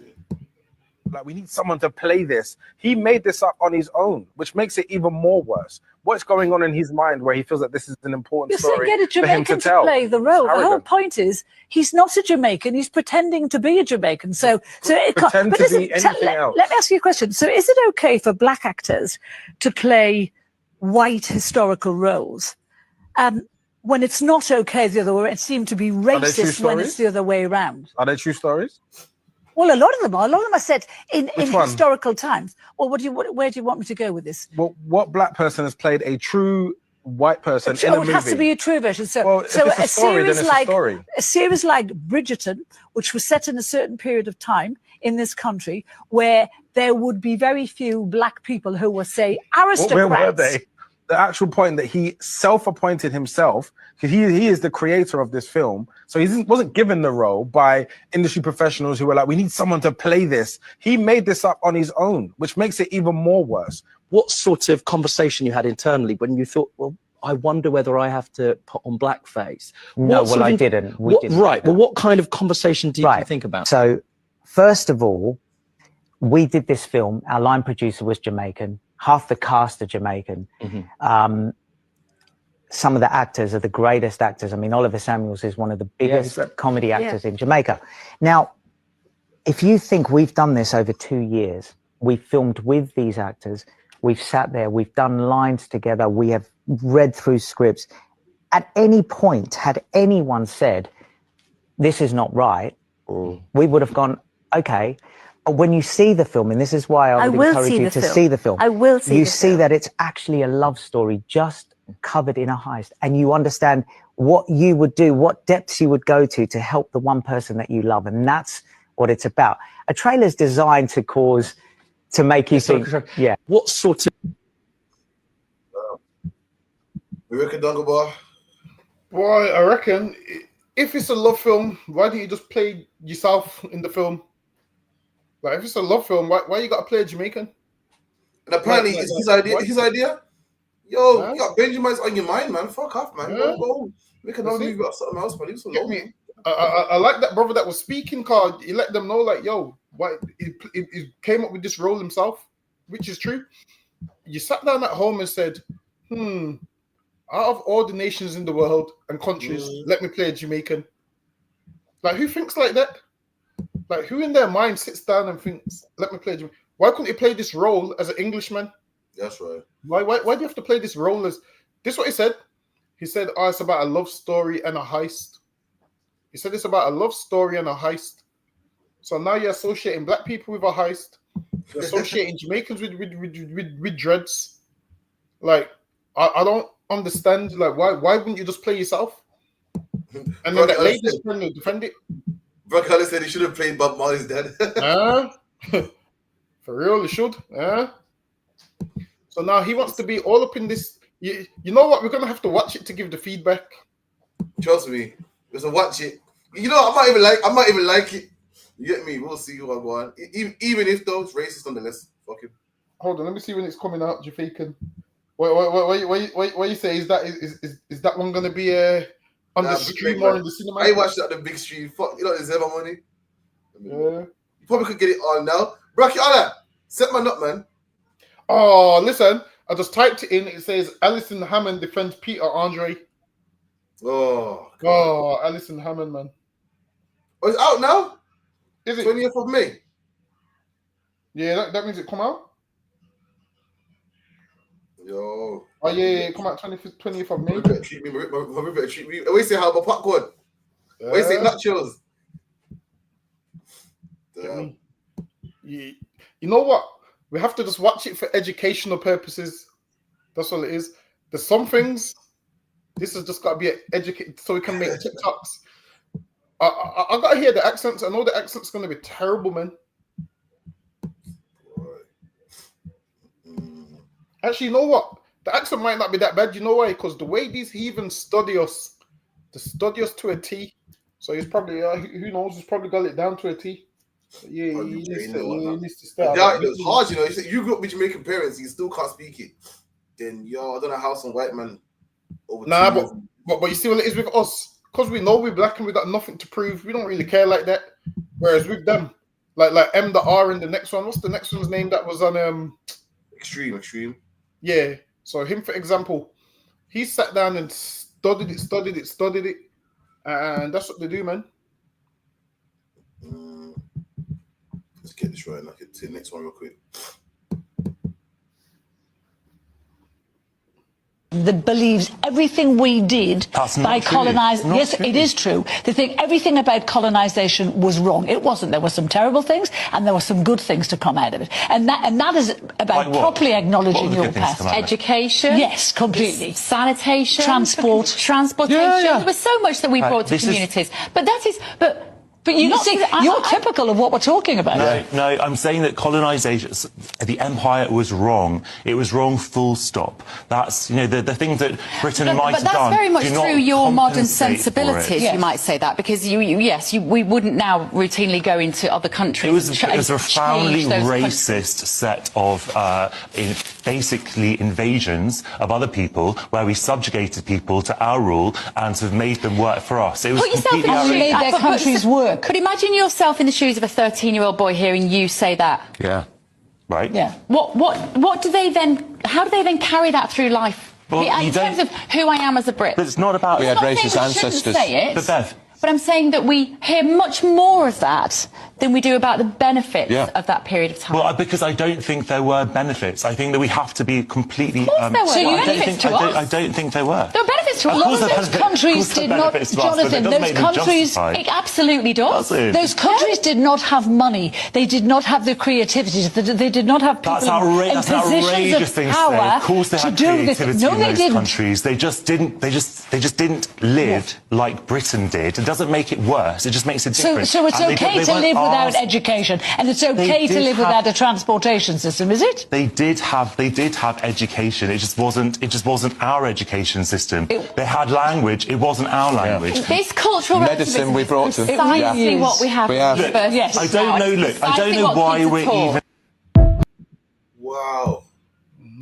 Like, we need someone to play this. He made this up on his own, which makes it even more worse. What's going on in his mind where he feels that this is an important You're saying story get a for him Jamaican to tell? play the role. It's The whole arrogant. point is he's not a Jamaican. He's pretending to be a Jamaican. So it can't, Pretend but to listen, be anything else. let me ask you a question. So is it okay for black actors to play white historical roles when it's not okay the other way? It seemed to be Are they true racist when it's stories? the other way around. Are they true stories? Well, a lot of them are. A lot of them are set in Which one? historical times. Well, where do you want me to go with this? Well, what black person has played a true white person in a movie? It has to be a true version. So, Well, if so it's a story, then series it's a like story. a series like Bridgerton, which was set in a certain period of time in this country, where there would be very few black people who were, say, aristocrats. Where were they? The actual point that he self-appointed himself, because he is the creator of this film, so he wasn't given the role by industry professionals who were like, we need someone to play this. He made this up on his own, which makes it even more worse. What sort of conversation you had internally when you thought, well, I wonder whether I have to put on blackface? No, What sort well, I of didn't. We didn't. Right. Well, what kind of conversation did you think about? So, first of all, we did this film. Our line producer was Jamaican. Half the cast are Jamaican. Some of the actors are the greatest actors. I mean, Oliver Samuels is one of the biggest comedy actors in Jamaica. Now, if you think we've done this over 2 years, we've filmed with these actors, we've sat there, we've done lines together, we have read through scripts. At any point, had anyone said, this is not right, we would have gone, okay. But when you see the film, and this is why I would encourage you to see the film. I will see You the see film. that it's actually a love story just covered in a heist, and you understand what you would do, what depths you would go to help the one person that you love, and that's what it's about. A trailer is designed to make you think, yeah. What sort of... You reckon, Dongle Bar? Boy, I reckon if it's a love film, why don't you just play yourself in the film? Like, if it's a love film, why you got to play a Jamaican? And apparently it's his idea. What? His idea? Yo, you got Benjamin's on your mind, man. Fuck off, man. Yeah. Go. Make another movie about something else, man. Leave us Get alone. me? I like that brother that was speaking card. He let them know, like, yo, why he came up with this role himself, which is true. You sat down at home and said, out of all the nations in the world and countries, let me play a Jamaican. Like, who thinks like that? Like, who in their mind sits down and thinks, let me play a Jamaican? Why couldn't he play this role as an Englishman? That's right. Why do you have to play this role as... This is what he said. He said, it's about a love story and a heist. He said it's about a love story and a heist. So now you're associating black people with a heist. You're associating Jamaicans with dreads. Like, I don't understand. Like, why wouldn't you just play yourself? And then that lady's trying to defend it. Brock Hollis said he should have played Bob Marley's dad. For real, he should. So now he wants to be all up in this. You know what? We're going to have to watch it to give the feedback. Trust me. Just watch it. You know, I might even like it. You get me? We'll see who I go on. Even if though it's racist nonetheless. Fuck him. Hold on, let me see when it's coming out. Jafican. What you say? Is that one gonna be on the stream or in the cinema? I watched that on the big stream. Fuck, you don't deserve my money. Yeah. You probably could get it on now. Bracket on that. Set man up, man. Oh, listen. I just typed it in. It says Alison Hammond defends Peter Andre. Oh, God. Oh, Alison Hammond, man. Oh, it's out now? Is it 20th of May? Yeah, that means it come out. Yo. Oh yeah, come out 20th of May. My better treat me. My better treat me. I always say how my popcorn. I always say nachos. Damn. Yeah. You know what? We have to just watch it for educational purposes. That's all it is. There's some things. This has just got to be educated so we can make TikToks. I got to hear the accents. I know the accent's going to be terrible, man. Actually, you know what? The accent might not be that bad. You know why? Because the way these heathens study us, they study us to a T. So he's probably, who knows, he's probably got it down to a T. Yeah, he needs to start. It's hard, you know. You grew up with Jamaican parents, you still can't speak it. Then, yo, I don't know how some white man over. Nah, but you see what it is with us? Because we know we're black and we got nothing to prove. We don't really care like that. Whereas with them, like M the R in the next one. What's the next one's name that was on Extreme? Yeah. So him, for example, he sat down and studied it, and that's what they do, man. Let's get this right. I'll get to the next one real quick. That believes everything we did by colonizing. Yes, it is true. They think everything about colonization was wrong. It wasn't. There were some terrible things and there were some good things to come out of it. And that is about properly acknowledging your past. Education. Yes, completely. Sanitation. Transportation. Yeah. There was so much that we brought to communities. But you see, you're typical of what we're talking about. No, I'm saying that colonization, the empire was wrong. It was wrong, full stop. That's, the things that Britain might have done. But that's very much through your modern sensibilities, Yes. you might say that, because we wouldn't now routinely go into other countries. It was a profoundly racist set of basically invasions of other people where we subjugated people to our rule and sort of made them work for us. It was completely made their countries work. But imagine yourself in the shoes of a 13-year-old boy hearing you say that. Yeah. Right. Yeah. What do they then? How do they then carry that through life? Well, in terms of who I am as a Brit. But it's not about. We had racist ancestors. Say it, but Bev. But I'm saying that we hear much more of that than we do about the benefits of that period of time. Well, because I don't think there were benefits. I think that we have to be completely. Of course there were. I don't think there were. There were benefits to us. A lot of those countries did not, Jonathan, those countries... It absolutely does. Those countries did not have money. They did not have the creativity. They did not have people in positions of power of course they to had do this. creativity No, in they those didn't. countries. They just didn't live like Britain did. It doesn't make it worse. It just makes it different. So it's okay to live without education, and it's okay to live without a transportation system, is it? They did have education. It just wasn't our education system. They had language. It wasn't our language. This cultural medicine we brought to precisely what we have. Look, yes, I don't know. Look, I don't know why we're even. Wow.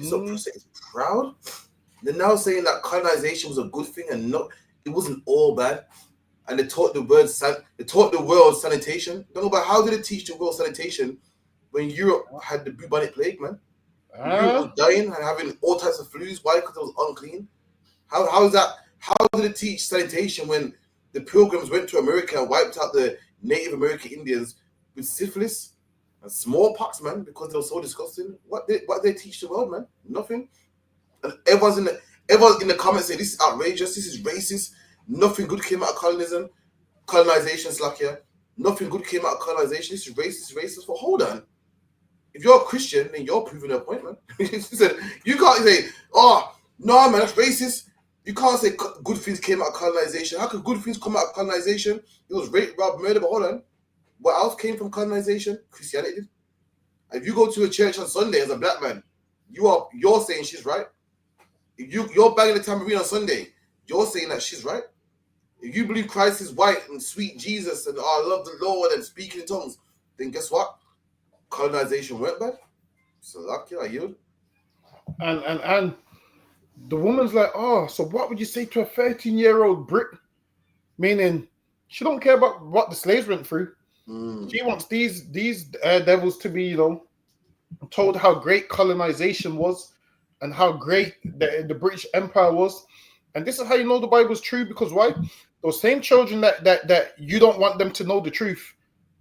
So is proud. They're now saying that colonization was a good thing and it wasn't all bad. And they taught the world sanitation. Don't know about how did they teach the world sanitation when Europe had the bubonic plague, man? Europe was dying and having all types of flus. Why? Because it was unclean. How is that? How did it teach sanitation when the Pilgrims went to America and wiped out the Native American Indians with syphilis and smallpox, man, because they were so disgusting? What did they teach the world, man? Nothing. And everyone's in the comments saying this is outrageous, this is racist. Nothing good came out of colonization, Slakia. Nothing good came out of colonization. This is racist. Well, hold on. If you're a Christian, then you're proving a point, man. You can't say, oh, no, man, that's racist. You can't say good things came out of colonization. How could good things come out of colonization? It was rape, rob, murder, but hold on. What else came from colonization? Christianity did. If you go to a church on Sunday as a black man, you're saying she's right. If you're banging the tambourine on Sunday, you're saying that she's right. If you believe Christ is white and sweet Jesus and I love the Lord and speaking in tongues, then guess what? Colonization went bad. So lucky, I yield. And the woman's like, oh, so what would you say to a 13-year-old Brit? Meaning, she don't care about what the slaves went through. She wants these devils to be, you know, told how great colonization was and how great the British Empire was. And this is how you know the Bible's true, because why? Those same children that you don't want them to know the truth,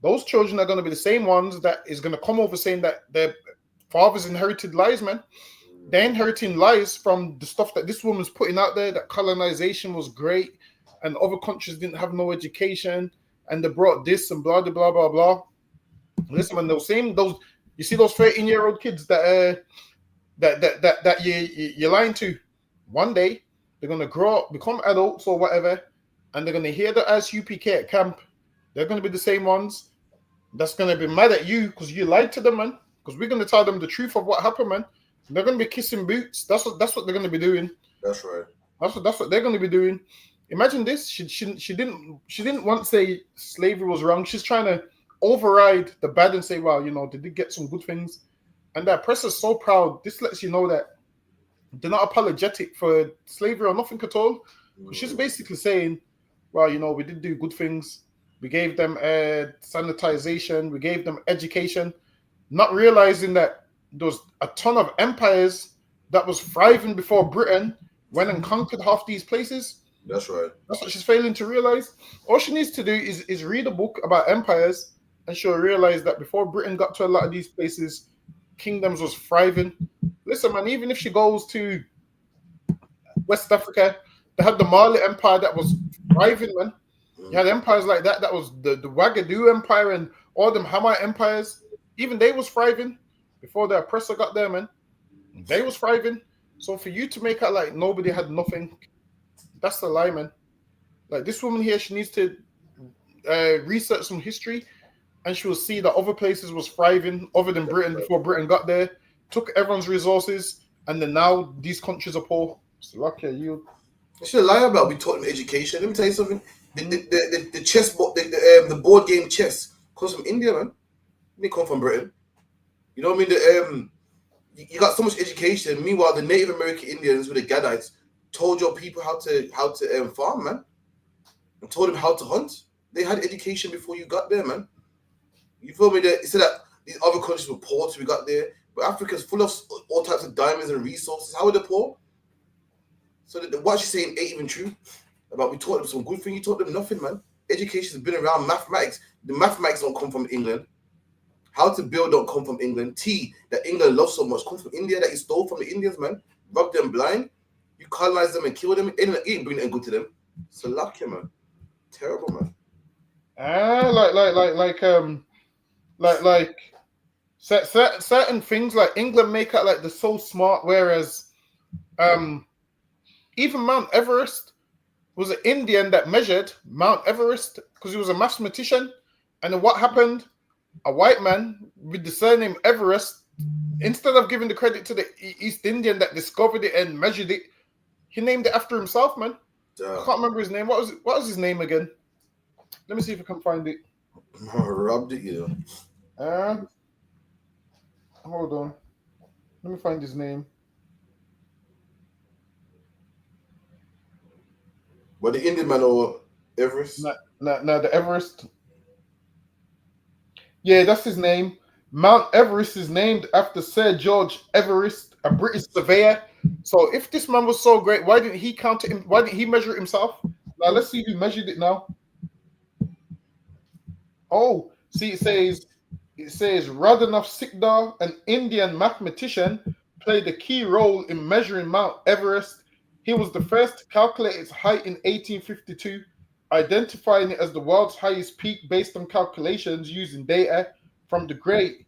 those children are going to be the same ones that is going to come over saying that their fathers inherited lies, man. They're inheriting lies from the stuff that this woman's putting out there, that colonization was great and other countries didn't have no education and they brought this and blah, blah, blah, blah, blah. Listen, man, you see those 13-year-old kids that you're lying to, one day they're going to grow up, become adults or whatever, and they're going to hear the ISUPK at camp. They're going to be the same ones that's going to be mad at you because you lied to them, man, because we're going to tell them the truth of what happened, man. They're going to be kissing boots. That's what they're going to be doing. That's right. That's what they're going to be doing. Imagine this. She didn't want to say slavery was wrong. She's trying to override the bad and say, well, you know, they did get some good things. And that press is so proud. This lets you know that they're not apologetic for slavery or nothing at all. She's basically saying, well, you know, we did do good things. We gave them sanitization. We gave them education. Not realizing that there was a ton of empires that was thriving before Britain went and conquered half these places. That's right. That's what she's failing to realize. All she needs to do is read a book about empires, and she'll realize that before Britain got to a lot of these places, kingdoms was thriving. Listen, man, even if she goes to West Africa, they had the Mali Empire that was thriving, man. You had empires like that was the Wagadu Empire and all them Hamite empires. Even they was thriving before the oppressor got there, man. They was thriving. So for you to make out like nobody had nothing, that's a lie, man. Like this woman here, she needs to research some history, and she will see that other places was thriving other than Britain before Britain got there, took everyone's resources, and then now these countries are poor. So lucky you. I should lie about we taught them education. Let me tell you something. The chess board, the board game chess comes from India, man. It didn't come from Britain. You know what I mean? You got so much education. Meanwhile, the Native American Indians with the Gadites told your people how to farm, man, and told them how to hunt. They had education before you got there, man. You feel me? That instead that these other countries were poor till we got there, but Africa's full of all types of diamonds and resources. How are they poor? So what she's saying ain't even true. About we taught them some good thing. You taught them nothing, man. Education has been around. Mathematics. The mathematics don't come from England. How to build don't come from England. Tea that England loves so much comes from India that you stole from the Indians, man. Rub them blind. You colonize them and kill them. It ain't bring anything good to them. So lucky, man. Terrible, man. Certain things like England make out like they're so smart, whereas even Mount Everest was an Indian that measured Mount Everest because he was a mathematician. And then what happened? A white man with the surname Everest, instead of giving the credit to the East Indian that discovered it and measured it, he named it after himself, man. I can't remember his name. What was his name again? Let me see if I can find it. Robbed it, you know. Hold on. Let me find his name. But the Indian man or Everest? No, the Everest. Yeah, that's his name. Mount Everest is named after Sir George Everest, a British surveyor. So if this man was so great, why didn't he count it? Why didn't he measure it himself? Now let's see who measured it now. Oh, see, it says Radhanath Sikdar, an Indian mathematician, played a key role in measuring Mount Everest. He was the first to calculate its height in 1852, identifying it as the world's highest peak based on calculations using data from the Great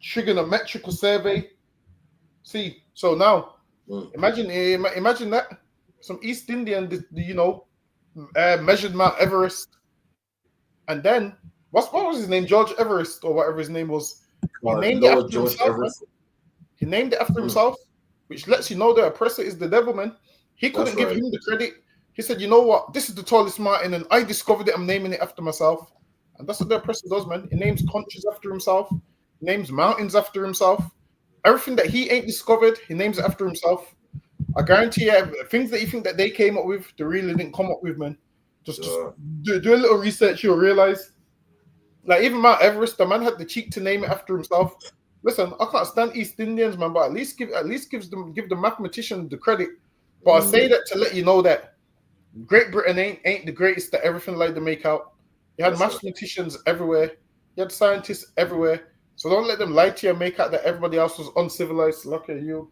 Trigonometrical Survey. See, so now imagine that some East Indian, measured Mount Everest, and then what was his name? George Everest or whatever his name was. He named it after himself. He named it after himself, which lets you know the oppressor is the devil, man. He couldn't give him the credit He said, you know what? This is the tallest mountain, and I discovered it. I'm naming it after myself. And that's what the oppressor does, man. He names countries after himself. He names mountains after himself. Everything that he ain't discovered, he names it after himself. I guarantee you, things that you think that they came up with, they really didn't come up with, man. Just do a little research, you'll realize. Like, even Mount Everest, the man had the cheek to name it after himself. Listen, I can't stand East Indians, man, but at least give the mathematician the credit. But I say that to let you know that Great Britain ain't the greatest that everything like to make out. You had mathematicians everywhere. You had scientists everywhere. So don't let them lie to you and make out that everybody else was uncivilized. Look at you.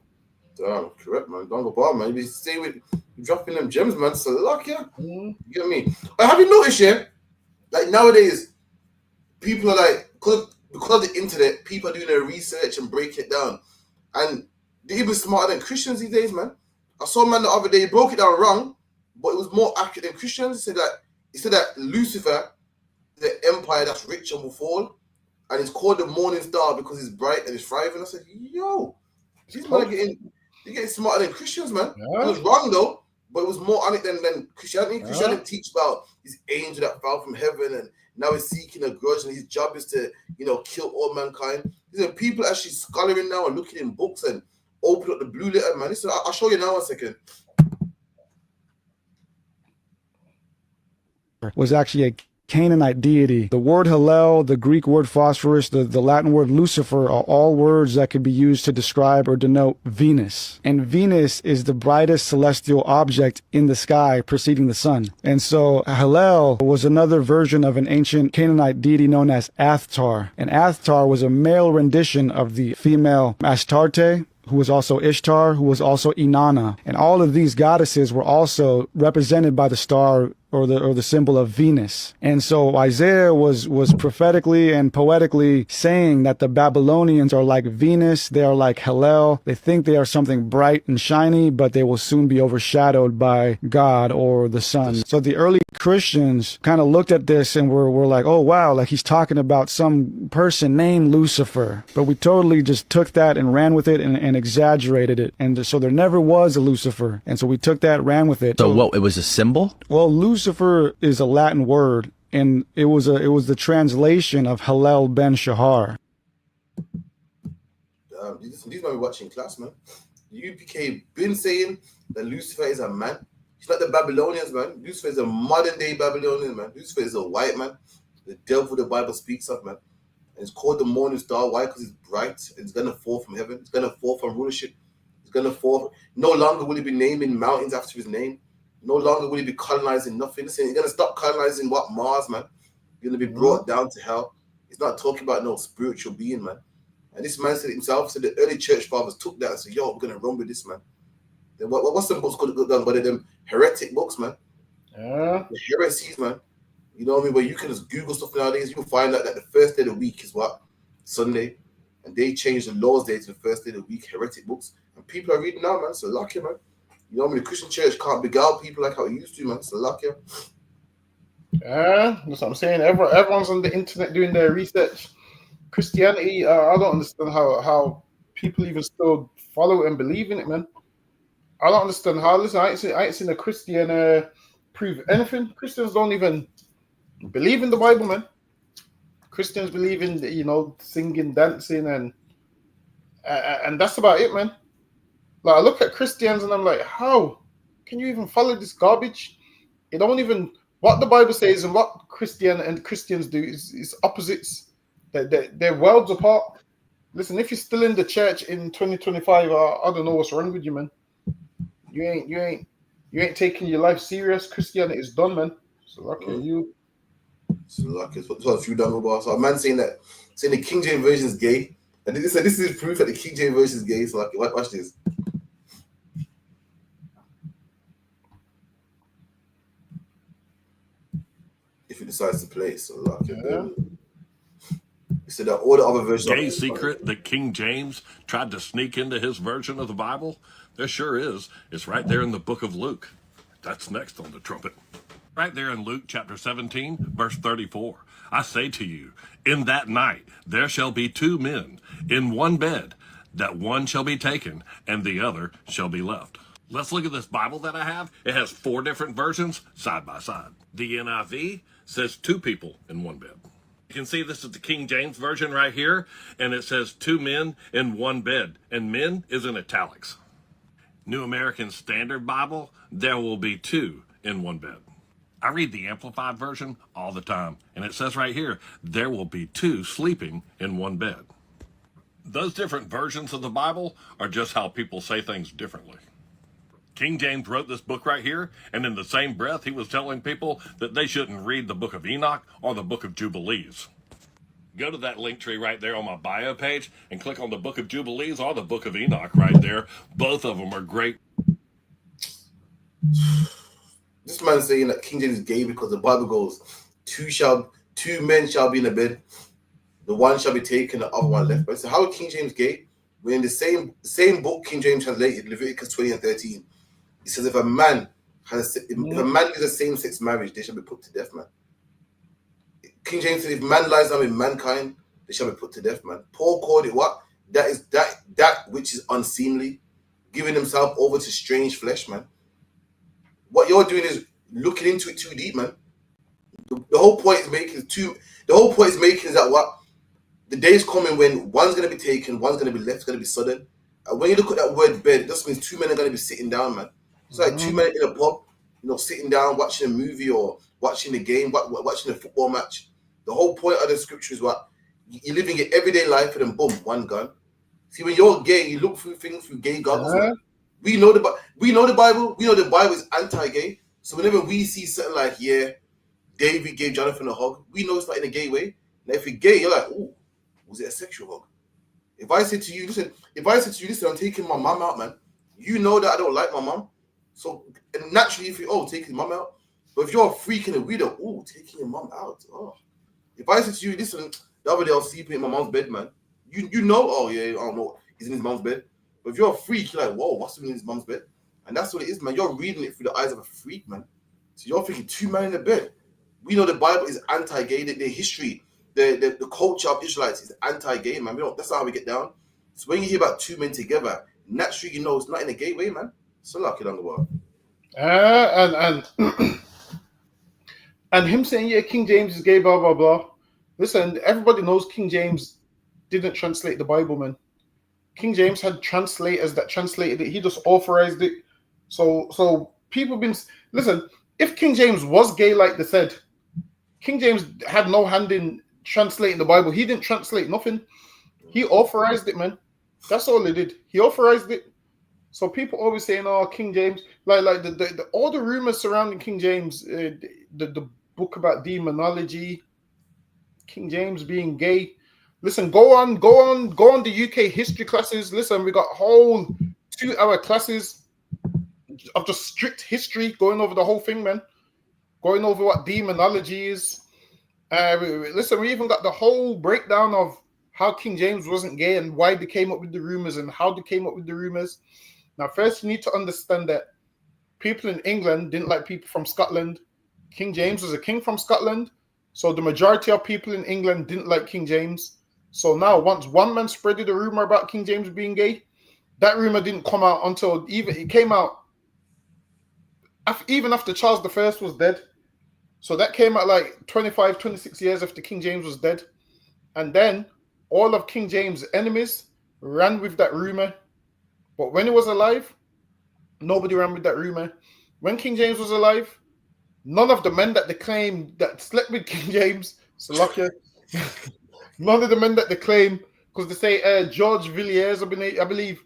Damn, correct, man. Don't go bar, man. You be stay with dropping them gems, man. So luck, yeah. You get me? But have you noticed, yeah? Like nowadays, people are like, because of the internet, people are doing their research and breaking it down. And they're even smarter than Christians these days, man. I saw a man the other day, he broke it down wrong, but it was more accurate than Christians. He said that Lucifer, the empire that's rich and will fall, and it's called the morning star because it's bright and it's thriving. I said, yo, these men are getting smarter than Christians, man. Yeah. It was wrong though, but it was more on it than Christianity. Yeah. Christianity teach about this angel that fell from heaven and now he's seeking a grudge and his job is to, kill all mankind. These are people actually scholaring now and looking in books and open up the blue letter, man. Listen, I'll show you now 1 second. Was actually a Canaanite deity. The word Hallel, the Greek word phosphorus, the Latin word Lucifer are all words that could be used to describe or denote Venus. And Venus is the brightest celestial object in the sky preceding the sun. And so Hallel was another version of an ancient Canaanite deity known as Athtar. And Athtar was a male rendition of the female Astarte, who was also Ishtar, who was also Inanna. And all of these goddesses were also represented by the star or the symbol of Venus. And so Isaiah was prophetically and poetically saying that the Babylonians are like Venus, they are like Hallel. They think they are something bright and shiny, but they will soon be overshadowed by God or the sun. So the early Christians kind of looked at this and were like, oh wow, like he's talking about some person named Lucifer. But we totally just took that and ran with it and exaggerated it. And so there never was a Lucifer. And so we took that, ran with it. So what, it was a symbol? Well, Lucifer is a Latin word, and it was the translation of Hallel ben Shahar. These men watching class, man. The UPK been saying that Lucifer is a man. He's not the Babylonians, man. Lucifer is a modern day Babylonian, man. Lucifer is a white man. The devil the Bible speaks of, man. And it's called the morning star. Why? Because it's bright. It's gonna fall from heaven. It's gonna fall from rulership. It's gonna fall. No longer will he be naming mountains after his name. No longer will he be colonizing nothing. Listen, he's going to stop colonizing Mars, man. You're going to be brought down to hell. He's not talking about no spiritual being, man. And this man said it himself, said the early church fathers took that and said, yo, we're going to run with this, man. Then what's the books called done by them heretic books, man? Yeah. The heresies, man. You know what I mean? Where you can just Google stuff nowadays, you'll find out that the first day of the week is what? Sunday. And they changed the Lord's Day to the first day of the week, heretic books. And people are reading now, man. So lucky, man. You know, I mean, the Christian church can't beguile people like how it used to, man. It's a luck, yeah. Yeah, that's what I'm saying. Everyone's on the internet doing their research. Christianity, I don't understand how people even still follow and believe in it, man. I don't understand how. Listen, I ain't seen a Christian prove anything. Christians don't even believe in the Bible, man. Christians believe in, singing, dancing, and that's about it, man. Like, I look at Christians and I'm like, how can you even follow this garbage? You don't even, what the Bible says and what Christians do is opposites. They're worlds apart. Listen, if you're still in the church in 2025, I don't know what's wrong with you, man. You ain't taking your life serious. Christianity is done, man. So lucky you. So lucky. It's what a few done about. So a man saying the King James version is gay. And this is proof that the King James version is gay. So lucky. Watch this. If he decides to play, so lucky. Yeah. He said that all the other versions. Gay secret that King James tried to sneak into his version of the Bible? There sure is. It's right there in the book of Luke. That's next on the trumpet. Right there in Luke chapter 17, verse 34. I say to you, in that night there shall be two men in one bed, that one shall be taken and the other shall be left. Let's look at this Bible that I have. It has 4 different versions side by side. The NIV says 2 people in one bed. You can see this is the King James Version right here, and it says 2 men in one bed, and men is in italics. New American Standard Bible, there will be 2 in one bed. I read the Amplified Version all the time, and it says right here, there will be 2 sleeping in one bed. Those different versions of the Bible are just how people say things differently. King James wrote this book right here, and in the same breath, he was telling people that they shouldn't read the book of Enoch or the book of Jubilees. Go to that link tree right there on my bio page and click on the book of Jubilees or the book of Enoch right there. Both of them are great. This man saying that King James is gay because the Bible goes, two men shall be in a bed, the one shall be taken, the other one left. But so how is King James gay? When in the same book King James translated, Leviticus 20 and 13, it says if a man leaves a same-sex marriage, they shall be put to death, man. King James said if man lies down with mankind, they shall be put to death, man. Paul called it what? That is that which is unseemly, giving himself over to strange flesh, man. What you're doing is looking into it too deep, man. The whole point is making is that what? The day is coming when one's going to be taken, one's going to be left, it's going to be sudden. And when you look at that word bed, it just means 2 men are going to be sitting down, man. It's like 2 men in a pub, sitting down, watching a movie or watching the game, watching a football match. The whole point of the scripture is what? You're living your everyday life and then boom, one gun. See, when you're gay, you look through things through gay goggles, man. We know the Bible. We know the Bible is anti-gay. So whenever we see something like, David gave Jonathan a hug, we know it's not in a gay way. Now if you're gay, you're like, oh, was it a sexual hug? If I said to you, listen, I'm taking my mom out, man. You know that I don't like my mom. So and naturally, if you taking mom out. But if you're a freak and a weirdo, taking your mom out. Oh. If I said to you, listen, the other day I was sleeping in my mom's bed, man. You know, I don't know, he's in his mom's bed. But if you're a freak, you're like, whoa, what's in his mom's bed? And that's what it is, man. You're reading it through the eyes of a freak, man. So you're thinking 2 men in the bed. We know the Bible is anti-gay. The history, the culture of Israelites is anti-gay, man. That's how we get down. So when you hear about 2 men together, naturally you know it's not in a gay way, man. So lucky on the world. And him saying, King James is gay, blah, blah, blah. Listen, everybody knows King James didn't translate the Bible, man. King James had translators that translated it. He just authorized it. So people been listen. If King James was gay, like they said, King James had no hand in translating the Bible. He didn't translate nothing. He authorized it, man. That's all he did. He authorized it. So people always saying, "Oh, King James," like all the rumors surrounding King James, the book about demonology, King James being gay. Listen, go on the UK history classes. Listen, we got whole 2-hour classes of just strict history, going over the whole thing, man. Going over what demonology is. Listen, we even got the whole breakdown of how King James wasn't gay and why they came up with the rumors and how they came up with the rumors. Now, first, you need to understand that people in England didn't like people from Scotland. King James was a king from Scotland. So the majority of people in England didn't like King James. So now, once one man spreaded a rumor about King James being gay, that rumor didn't come out until it came out even after Charles I was dead. So that came out like 25, 26 years after King James was dead. And then all of King James' enemies ran with that rumor. But when he was alive, nobody ran with that rumor. When King James was alive, none of the men that they claim that slept with King James, none of the men that they claim, because they say George Villiers, I believe,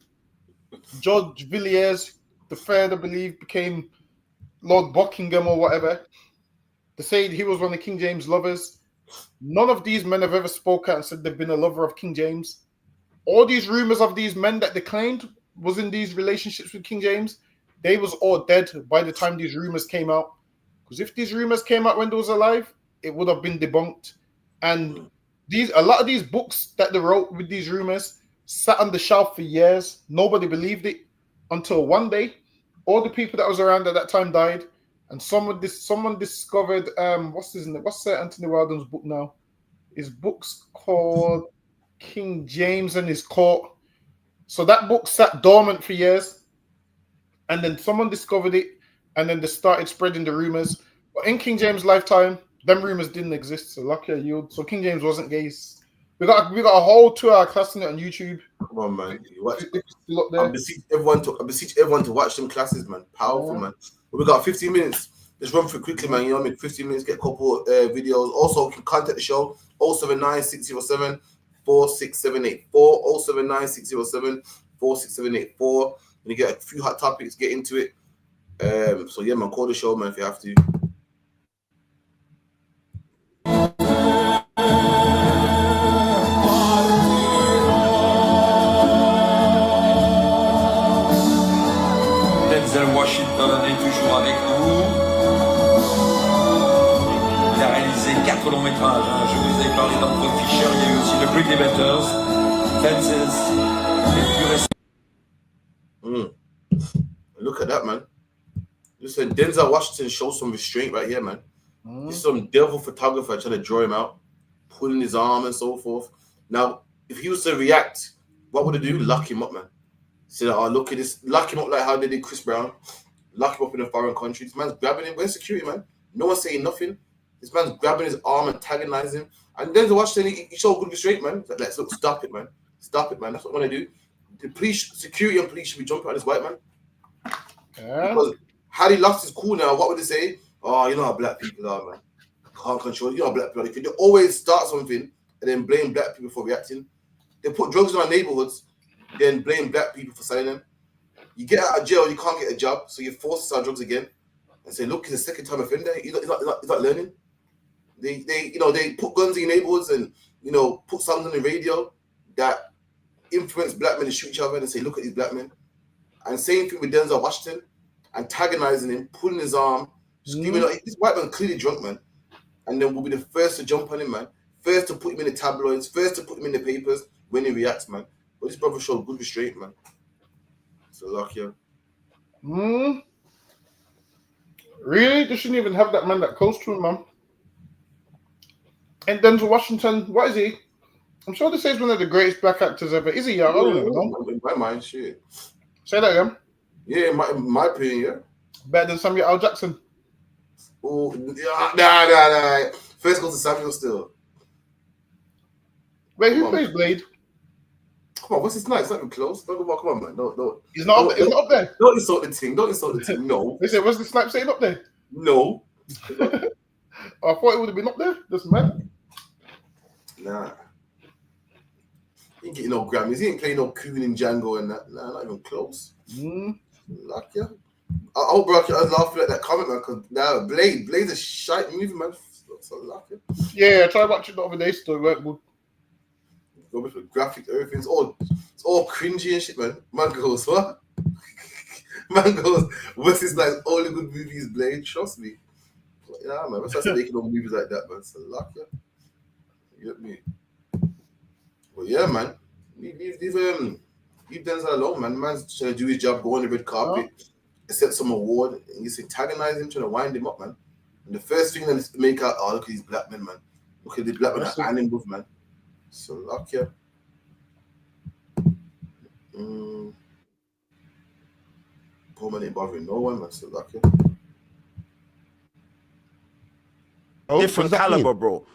George Villiers III, I believe, became Lord Buckingham or whatever. They say he was one of King James' lovers. None of these men have ever spoken out and said they've been a lover of King James. All these rumors of these men that they claimed was in these relationships with King James, they was all dead by the time these rumors came out. Because if these rumors came out when they was alive, it would have been debunked. And a lot of these books that they wrote with these rumors sat on the shelf for years. Nobody believed it until one day, all the people that was around at that time died, and someone discovered what's Anthony Wilden's book now? His book's called King James and His Court. So that book sat dormant for years. and then someone discovered it, and then they started spreading the rumors. But in King James' lifetime, them rumors didn't exist. So lucky you. So King James wasn't gay. We got a whole 2-hour class in it on YouTube. Come on, man. You watch. It's still up there. I beseech everyone to watch them classes, man. Powerful, man. But we got 15 minutes. Let's run through quickly, man. You know what I mean? 15 minutes, get a couple videos. Also, you can contact the show 079 607 46784. 079 607 46784. And you get a few hot topics, get into it. So yeah, man, call the show, man, if you have to. Denzel Washington est toujours avec nous. Il a réalisé 4 longs métrages. Hein. Je vous ai parlé d'Antoine Fisher. Il y a eu aussi The Great Debaters, Fences, et plus récemment. Look at that, man. Listen, Denzel Washington shows some restraint right here, man. This is some devil photographer trying to draw him out, pulling his arm and so forth. Now, if he was to react, what would he do? Lock him up, man. Say, oh, look at this. Lock him up like how they did Chris Brown. Lock him up in a foreign country. This man's grabbing him. Where's security, man? No one's saying nothing. This man's grabbing his arm, antagonizing him. And Denzel Washington, he showed good restraint, man. Like, let's look, stop it, man. Stop it, man. That's what I want to do. The police, security and police should be jumping on this white man. Because had he lost his cool now, what would they say? Oh, you know how black people are, man. Can't control. You know how black people are. If they always start something and then blame black people for reacting, they put drugs in our neighborhoods, then blame black people for selling them. You get out of jail, you can't get a job, so you're forced to sell drugs again, and say, "Look, he's a second-time offender. He's not learning." They put guns in your neighborhoods and put songs on the radio that influence black men to shoot each other and say, "Look at these black men." And same thing with Denzel Washington, antagonizing him, pulling his arm, screaming. This white man clearly drunk, man. And then we'll be the first to jump on him, man. First to put him in the tabloids, first to put him in the papers when he reacts, man. But this brother showed good restraint, man. So lucky. Really? They shouldn't even have that man that close to him, man. And Denzel Washington, what is he? I'm sure they say he's one of the greatest black actors ever. Is he? I don't know. In my mind, shit. Say that again. Yeah, in my opinion, yeah. Better than Samuel L. Jackson. Oh, nah. First go to Samuel still. Wait, who plays Blade? Come on, what's his name? It's not even close. Don't go, come on, man. No. He's not up there. Don't insult the team. Don't insult the team. No. They said, what's the snipe saying up there? No. I thought it would have been up there. This man. Nah. He ain't getting no Grammys. He ain't playing no Coon in Django and that. Nah, not even close. Lucky. I hope bro, I was laughing at that comment, man, because now Blade's a shite movie, man. So lucky. Yeah, I tried watching the other day, so it weren't good. Go with the graphics, everything. It's all cringy and shit, man. Man goes, what? Man goes, what's his like only good movies, Blade? Trust me. Yeah, man. What's making no movies like that, man? So lucky. You get me? Well, yeah, man. Leave Denzel alone, man. The man's trying to do his job, go on the red carpet, accept some award, and you antagonize him, trying to wind him up, man. And the first thing that is to make out, oh, look at these black men, man. Look at the black men are animals, man. So lucky. Poor man ain't bothering no one, man. So lucky. Different caliber, bro.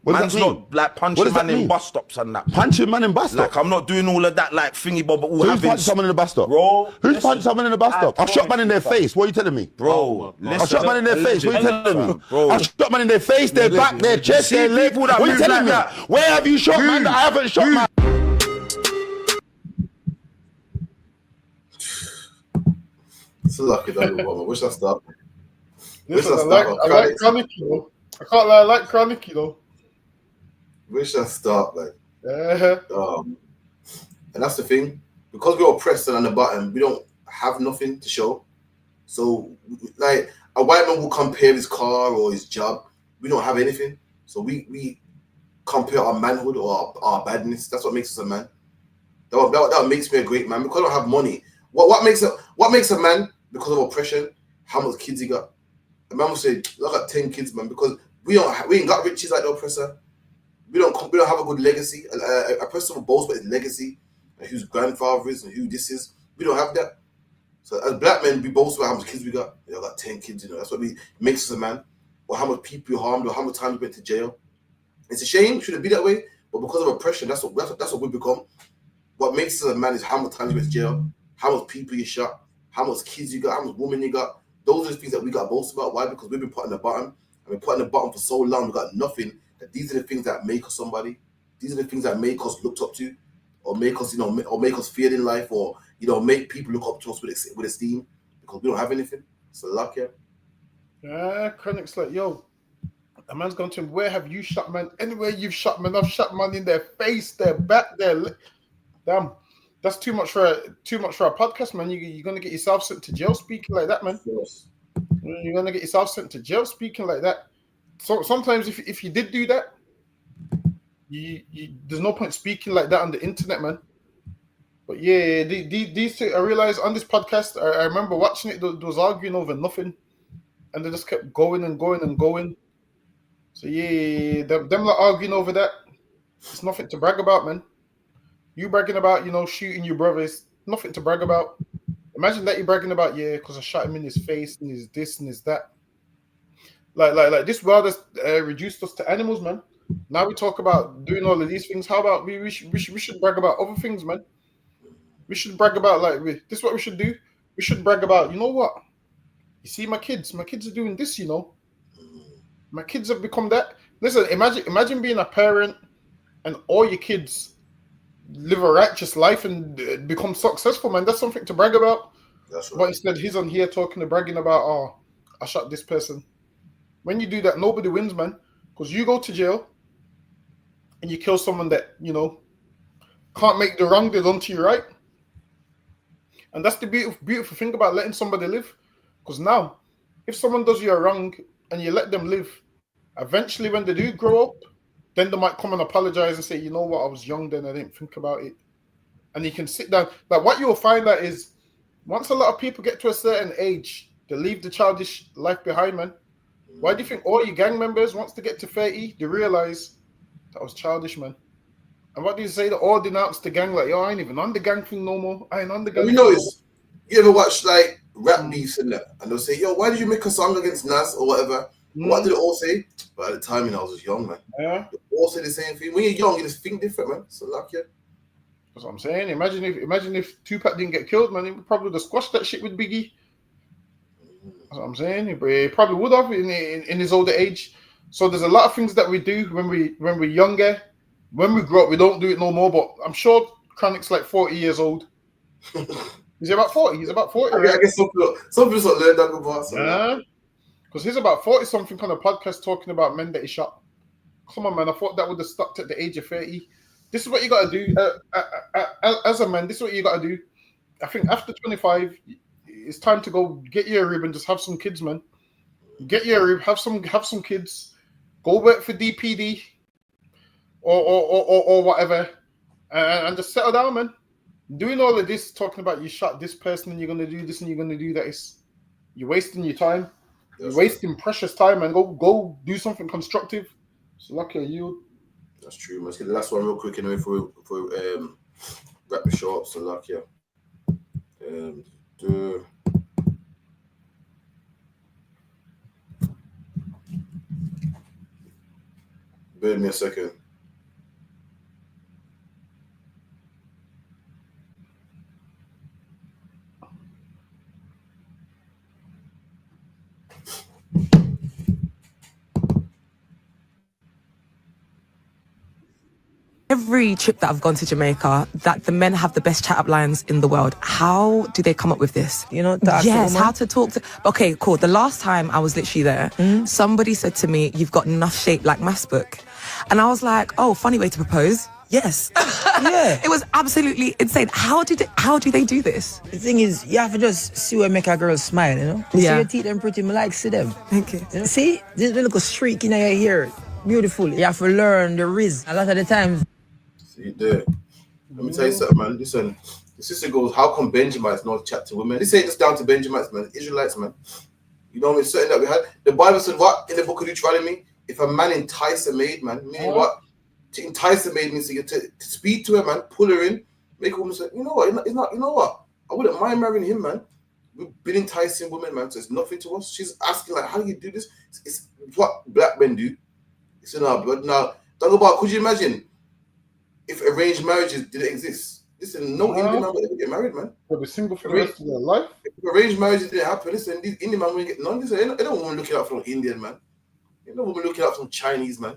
Man's not like punching man in bus stops and that. Punching man in bus stops? Like, I'm not doing all of that like thingy, but all who's punched someone in the bus stop? Bro. Who's punched someone in the bus stop? I've shot man in their face. What are you telling me? Bro, I've shot man in their face. What are you telling me? I've shot man in their face, their back, their chest, their leg. What are you telling me? Where have you shot man that I haven't shot man? It's a lucky dog. I wish I stopped. I like Chronic, you know. I can't lie, I like Chronic, you know. Wish I stopped, like. And that's the thing. Because we're oppressed and on the bottom, we don't have nothing to show. So, like, a white man will compare his car or his job. We don't have anything. So we compare our manhood or our badness. That's what makes us a man. That makes me a great man. Because I don't have money. What makes a man? Because of oppression, how much kids he got. A man will say, I got 10 kids, man, because we ain't got riches like the oppressor. We don't have a good legacy. A person will boast about his legacy and whose grandfather is and who this is. We don't have that. So as black men, we boast about how much kids we got. I got 10 kids, that's what makes us a man. Or how much people you harmed, or how much time you went to jail. It's a shame, it shouldn't be that way, but because of oppression, that's what we become. What makes us a man is how much time you went to jail, how much people you shot, how much kids you got, how much women you got. Those are the things that we got to boast about. Why? Because we've been put on the bottom, and we've been put on the bottom for so long, we got nothing. That these are the things that make us somebody. These are the things that make us looked up to, or make us, or make us feared in life, or make people look up to us with esteem, because we don't have anything. It's a luck, yeah. Yeah, Chronic's like, yo, a man's gone to him, where have you shot, man? Anywhere you've shot, man, I've shot man in their face, their back, their damn. That's too much for a podcast, man. You're gonna get yourself sent to jail speaking like that, man. Yes. You're gonna get yourself sent to jail speaking like that. So sometimes if you did do that, there's no point speaking like that on the internet, man. But yeah, these two, I realized on this podcast, I remember watching it, they was arguing over nothing, and they just kept going and going and going. So yeah, them like arguing over that, it's nothing to brag about, man. You bragging about, shooting your brother is nothing to brag about. Imagine that you're bragging about, because I shot him in his face and his this and his that. Like this world has reduced us to animals, man. Now we talk about doing all of these things. How about we should brag about other things, man? We should brag about this is what we should do. We should brag about, you know what? You see my kids are doing this, My kids have become that. Listen, imagine being a parent and all your kids live a righteous life and become successful, man. That's something to brag about. That's right. But instead, he's on here bragging about, I shot this person. When you do that, nobody wins, man. Because you go to jail and you kill someone that, can't make the wrong they done to you right. And that's the beautiful thing about letting somebody live. Because now, if someone does you a wrong and you let them live, eventually when they do grow up, then they might come and apologize and say, you know what, I was young then, I didn't think about it. And you can sit down. Like what you'll find out is, once a lot of people get to a certain age, they leave the childish life behind, man. Why do you think all your gang members, once they get to 30, they realize that was childish, man? And what do you say? They all denounce the gang, like, yo, I ain't even on the gang thing no more. I ain't on the gang. You notice, you ever watch rap beefs and that, and they'll say, yo, why did you make a song against Nas or whatever? What did they all say? But at the time, I was just young, man. Yeah. They all say the same thing. When you're young, you just think different, man. So luck, yeah. That's what I'm saying. Imagine if Tupac didn't get killed, man. He would probably have squashed that shit with Biggie. That's what I'm saying. He probably would have in his older age. So there's a lot of things that we do when we're younger. When we grow up, we don't do it no more. But I'm sure Chronic's like 40 years old. Is he about 40? He's about 40. I guess some people don't learn that about. Yeah. Because he's about 40 something on a podcast talking about men that he shot. Come on, man. I thought that would have stopped at the age of 30. This is what you got to do. As a man, this is what you got to do. I think after 25, it's time to go get your rib and just have some kids, man. Get your rib, have some kids. Go work for DPD or whatever, and just settle down, man. Doing all of this, talking about you shot this person and you're going to do this and you're going to do that, you're wasting your time. You're wasting precious time, and go do something constructive. So lucky you. That's true. Let's get the last one real quick anyway before wrap the show up. So lucky. Bear me a second. Every trip that I've gone to Jamaica, that the men have the best chat-up lines in the world. How do they come up with this? Yes, how to talk to... Okay, cool. The last time I was literally there, somebody said to me, you've got enough shape like Massbook. And I was like, oh, funny way to propose. Yes. Yeah. It was absolutely insane. How do they do this? The thing is, you have to just see what make a girl smile, You see your teeth, them pretty, me like see them. Thank you. See, this little streak in your hair. Beautiful. You have to learn the riz. A lot of the times. See there. Let me tell you something, man. Listen, the sister goes, how come Benjamites not chat to women? This ain't just down to Benjamites, man. Israelites, man. You know what I mean? Certain that we had. The Bible said what in the book of Deuteronomy? If a man entice a maid, man, meaning what? To entice a maid means to speak to her, man, pull her in, make a woman say, you know what? It's not. You know what? I wouldn't mind marrying him, man. We've been enticing women, man. So it's nothing to us. She's asking like, how do you do this? It's what black men do. It's in our blood. Now, talk about. Could you imagine if arranged marriages didn't exist? Listen, no Indian man would ever get married, man. They'll be single for the rest of their life. If arranged marriages didn't happen, listen, these Indian man wouldn't get none. Listen, ain't no woman looking out for an Indian man. Ain't no woman looking out for some Chinese man.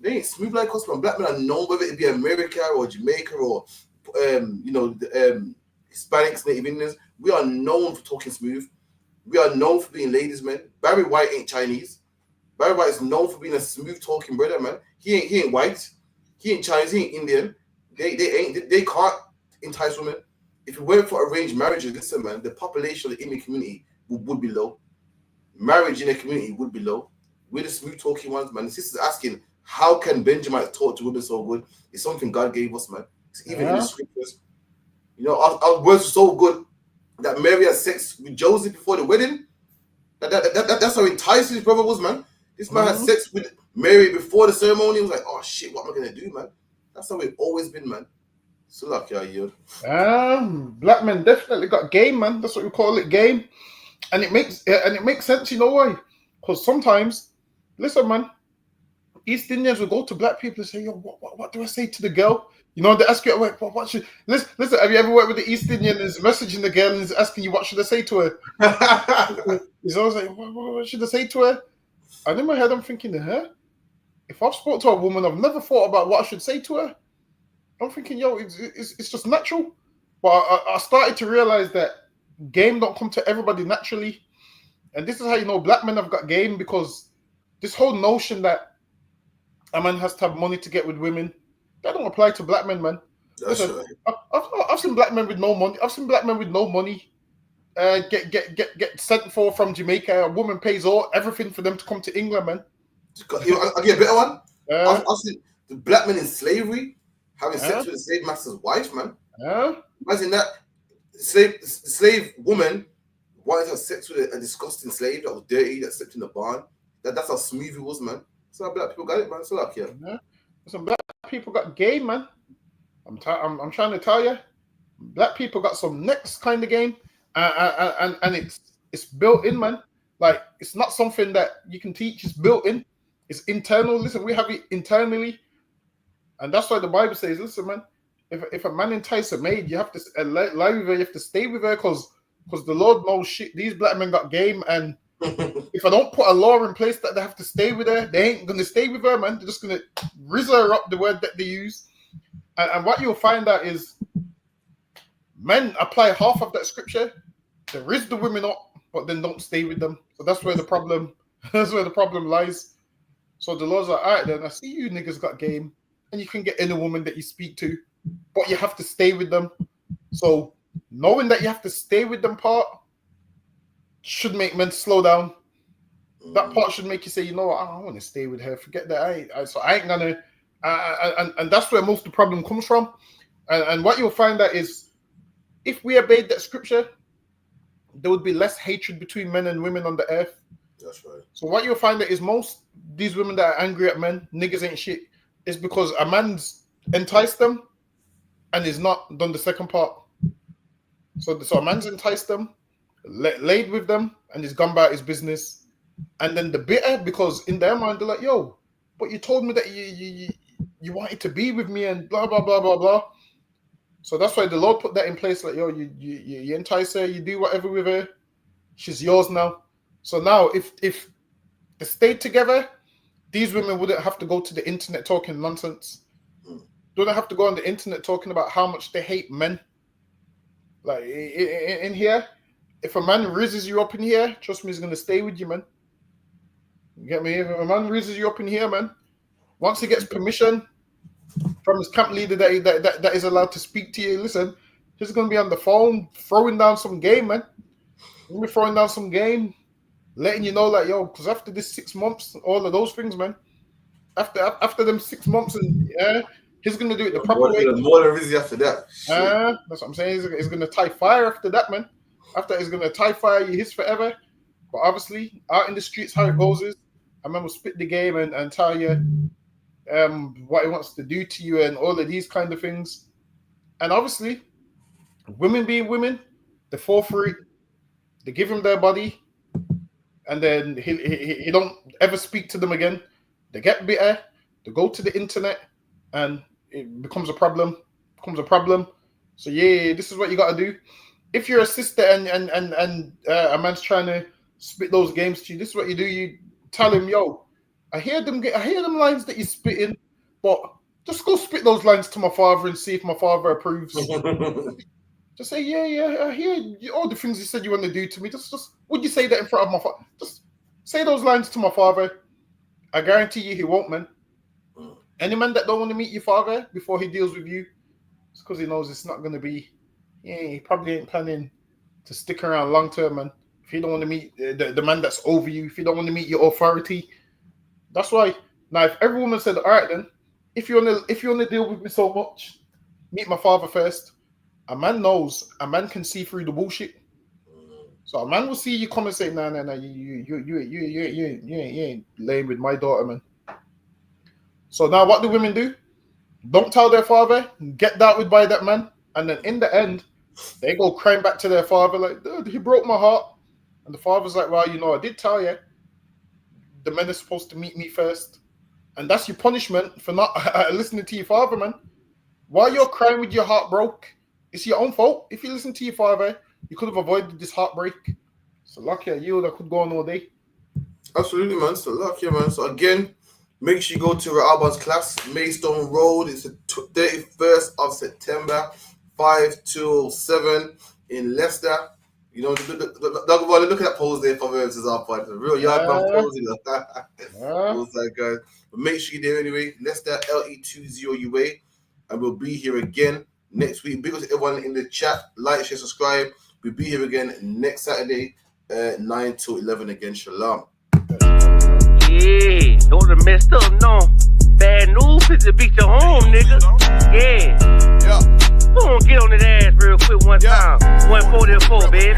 They ain't smooth like us, man. Black men are known, whether it be America or Jamaica or Hispanics, Native Indians. We are known for talking smooth. We are known for being ladies, man. Barry White ain't Chinese. Barry White is known for being a smooth talking brother, man. He ain't white. He ain't Chinese. He ain't Indian. They can't entice women. If it weren't for arranged marriages, listen, man, the population of the Indian community would be low. Marriage in the community would be low. We're the smooth talking ones, man. The sister's asking, how can Benjamites talk to women so good? It's something God gave us, man. It's even in the scriptures. You know, our words are so good that Mary had sex with Joseph before the wedding. That's how enticing his brother was, man. This man had sex with Mary before the ceremony. He was like, oh shit, what am I gonna do, man? That's how we've always been, man. So lucky, you. Black men definitely got game, man. That's what we call it, game. And it makes sense, you know why? Because sometimes, listen, man, East Indians will go to black people and say, yo, what do I say to the girl? You know, they ask you, what should listen, have you ever worked with the East Indian who's messaging the girl and is asking you what should I say to her? He's always like, what should I say to her? And in my head I'm thinking, if I've spoke to a woman, I've never thought about what I should say to her. I'm thinking, yo, it's just natural. But I started to realize that game don't come to everybody naturally. And this is how you know black men have got game, because this whole notion that a man has to have money to get with women, that don't apply to black men, man. Listen, right. I've seen black men with no money. I've seen black men with no money get sent for from Jamaica. A woman pays everything for them to come to England, man. I'll get a better one. I've seen the black men in slavery having sex with the slave master's wife, man. Imagine that. The slave woman wanted to have sex with a disgusting slave that was dirty, that slept in the barn. That's how smooth it was, man. So how black people got it, man. So like, some black people got game, man. I'm trying to tell you, black people got some next kind of game, and it's built in, man. Like, it's not something that you can teach. It's built in. It's internal. Listen, we have it internally, and that's why the Bible says, listen, man, if a man entice a maid, you have to lie with her. You have to stay with her, because the Lord knows shit. These black men got game, and if I don't put a law in place that they have to stay with her, they ain't gonna stay with her, man. They're just gonna rizz her up, the word that they use. And what you'll find out is men apply half of that scripture, they rizz the women up, but then don't stay with them. So that's where the problem lies. So the Lord's like, all right, then I see you niggas got game, and you can get any woman that you speak to, but you have to stay with them. So knowing that you have to stay with them part should make men slow down. That part should make you say, you know what, I want to stay with her. Forget that. I ain't gonna. And that's where most of the problem comes from. And what you'll find out is, if we obeyed that scripture, there would be less hatred between men and women on the earth. That's right. So what you'll find out is most these women that are angry at men, niggas ain't shit, is because a man's enticed them and is not done the second part. So a man's enticed them, laid with them, and he's gone about his business. And then the bitter, because in their mind they're like, yo, but you told me that you wanted to be with me and blah blah blah blah blah. So that's why the Lord put that in place. Like, yo, you entice her, you do whatever with her, she's yours now. So now if they stayed together, these women wouldn't have to go to the internet talking nonsense. Don't have to go on the internet talking about how much they hate men. Like in here, if a man rizzes you up in here, trust me, he's gonna stay with you, man. You get me? If a man rizzes you up in here, man, once he gets permission from his camp leader that is allowed to speak to you, listen, he's gonna be on the phone throwing down some game, man. He's gonna be throwing down some game, letting you know, like, yo, because after this 6 months, all of those things, man. After them 6 months, and he's gonna do it the proper way. More than busy after that. That's what I'm saying. He's gonna tie fire after that, man. After he's gonna tie fire, you his forever. But obviously, out in the streets, how it goes is, a man will spit the game and tell you what he wants to do to you and all of these kind of things. And obviously, women being women, they fall for it. they give him their body, and then he don't ever speak to them again. They get bitter, they go to the internet, and it becomes a problem. So yeah, this is what you got to do. If you're a sister and a man's trying to spit those games to you, this is what you do. You tell him, yo, I hear them lines that you're spitting, but just go spit those lines to my father and see if my father approves. Just say, yeah, I hear all the things you said you want to do to me. Just would you say that in front of my father? Just say those lines to my father. I guarantee you he won't, man. Any man that don't want to meet your father before he deals with you, it's because he knows it's not going to be, he probably ain't planning to stick around long term, man. If you don't want to meet the man that's over you, if you don't want to meet your authority, that's why. Now, if every woman said, all right then, if you want to deal with me so much, meet my father first. A man knows, a man can see through the bullshit. So a man will see you come and say, nah, you ain't laying with my daughter, man. So now what do women do? Don't tell their father, get dealt with by that man, and then in the end, they go crying back to their father like, dude, he broke my heart. And the father's like, well, I did tell you, the men are supposed to meet me first. And that's your punishment for not listening to your father, man. While you're crying with your heart broke, it's your own fault. If you listen to your father, you could have avoided this heartbreak. So lucky at you, that could go on all day. Absolutely, man. So lucky, man. So again, make sure you go to Alban's class, Maidstone Road. It's the 31st of September, 5 till 7 in Leicester. Look at that pose there for versus our fight. The real yard man pose. But make sure you're there anyway. Leicester LE20UA. And we'll be here again next week. Big up to everyone in the chat. Like, share, subscribe. We'll be here again next Saturday, 9 till 11 again. Shalom. Yeah, don't have messed up, no. Bad news, put the beat to home, nigga. Yeah. Go on, get on that ass real quick one time. 144, baby.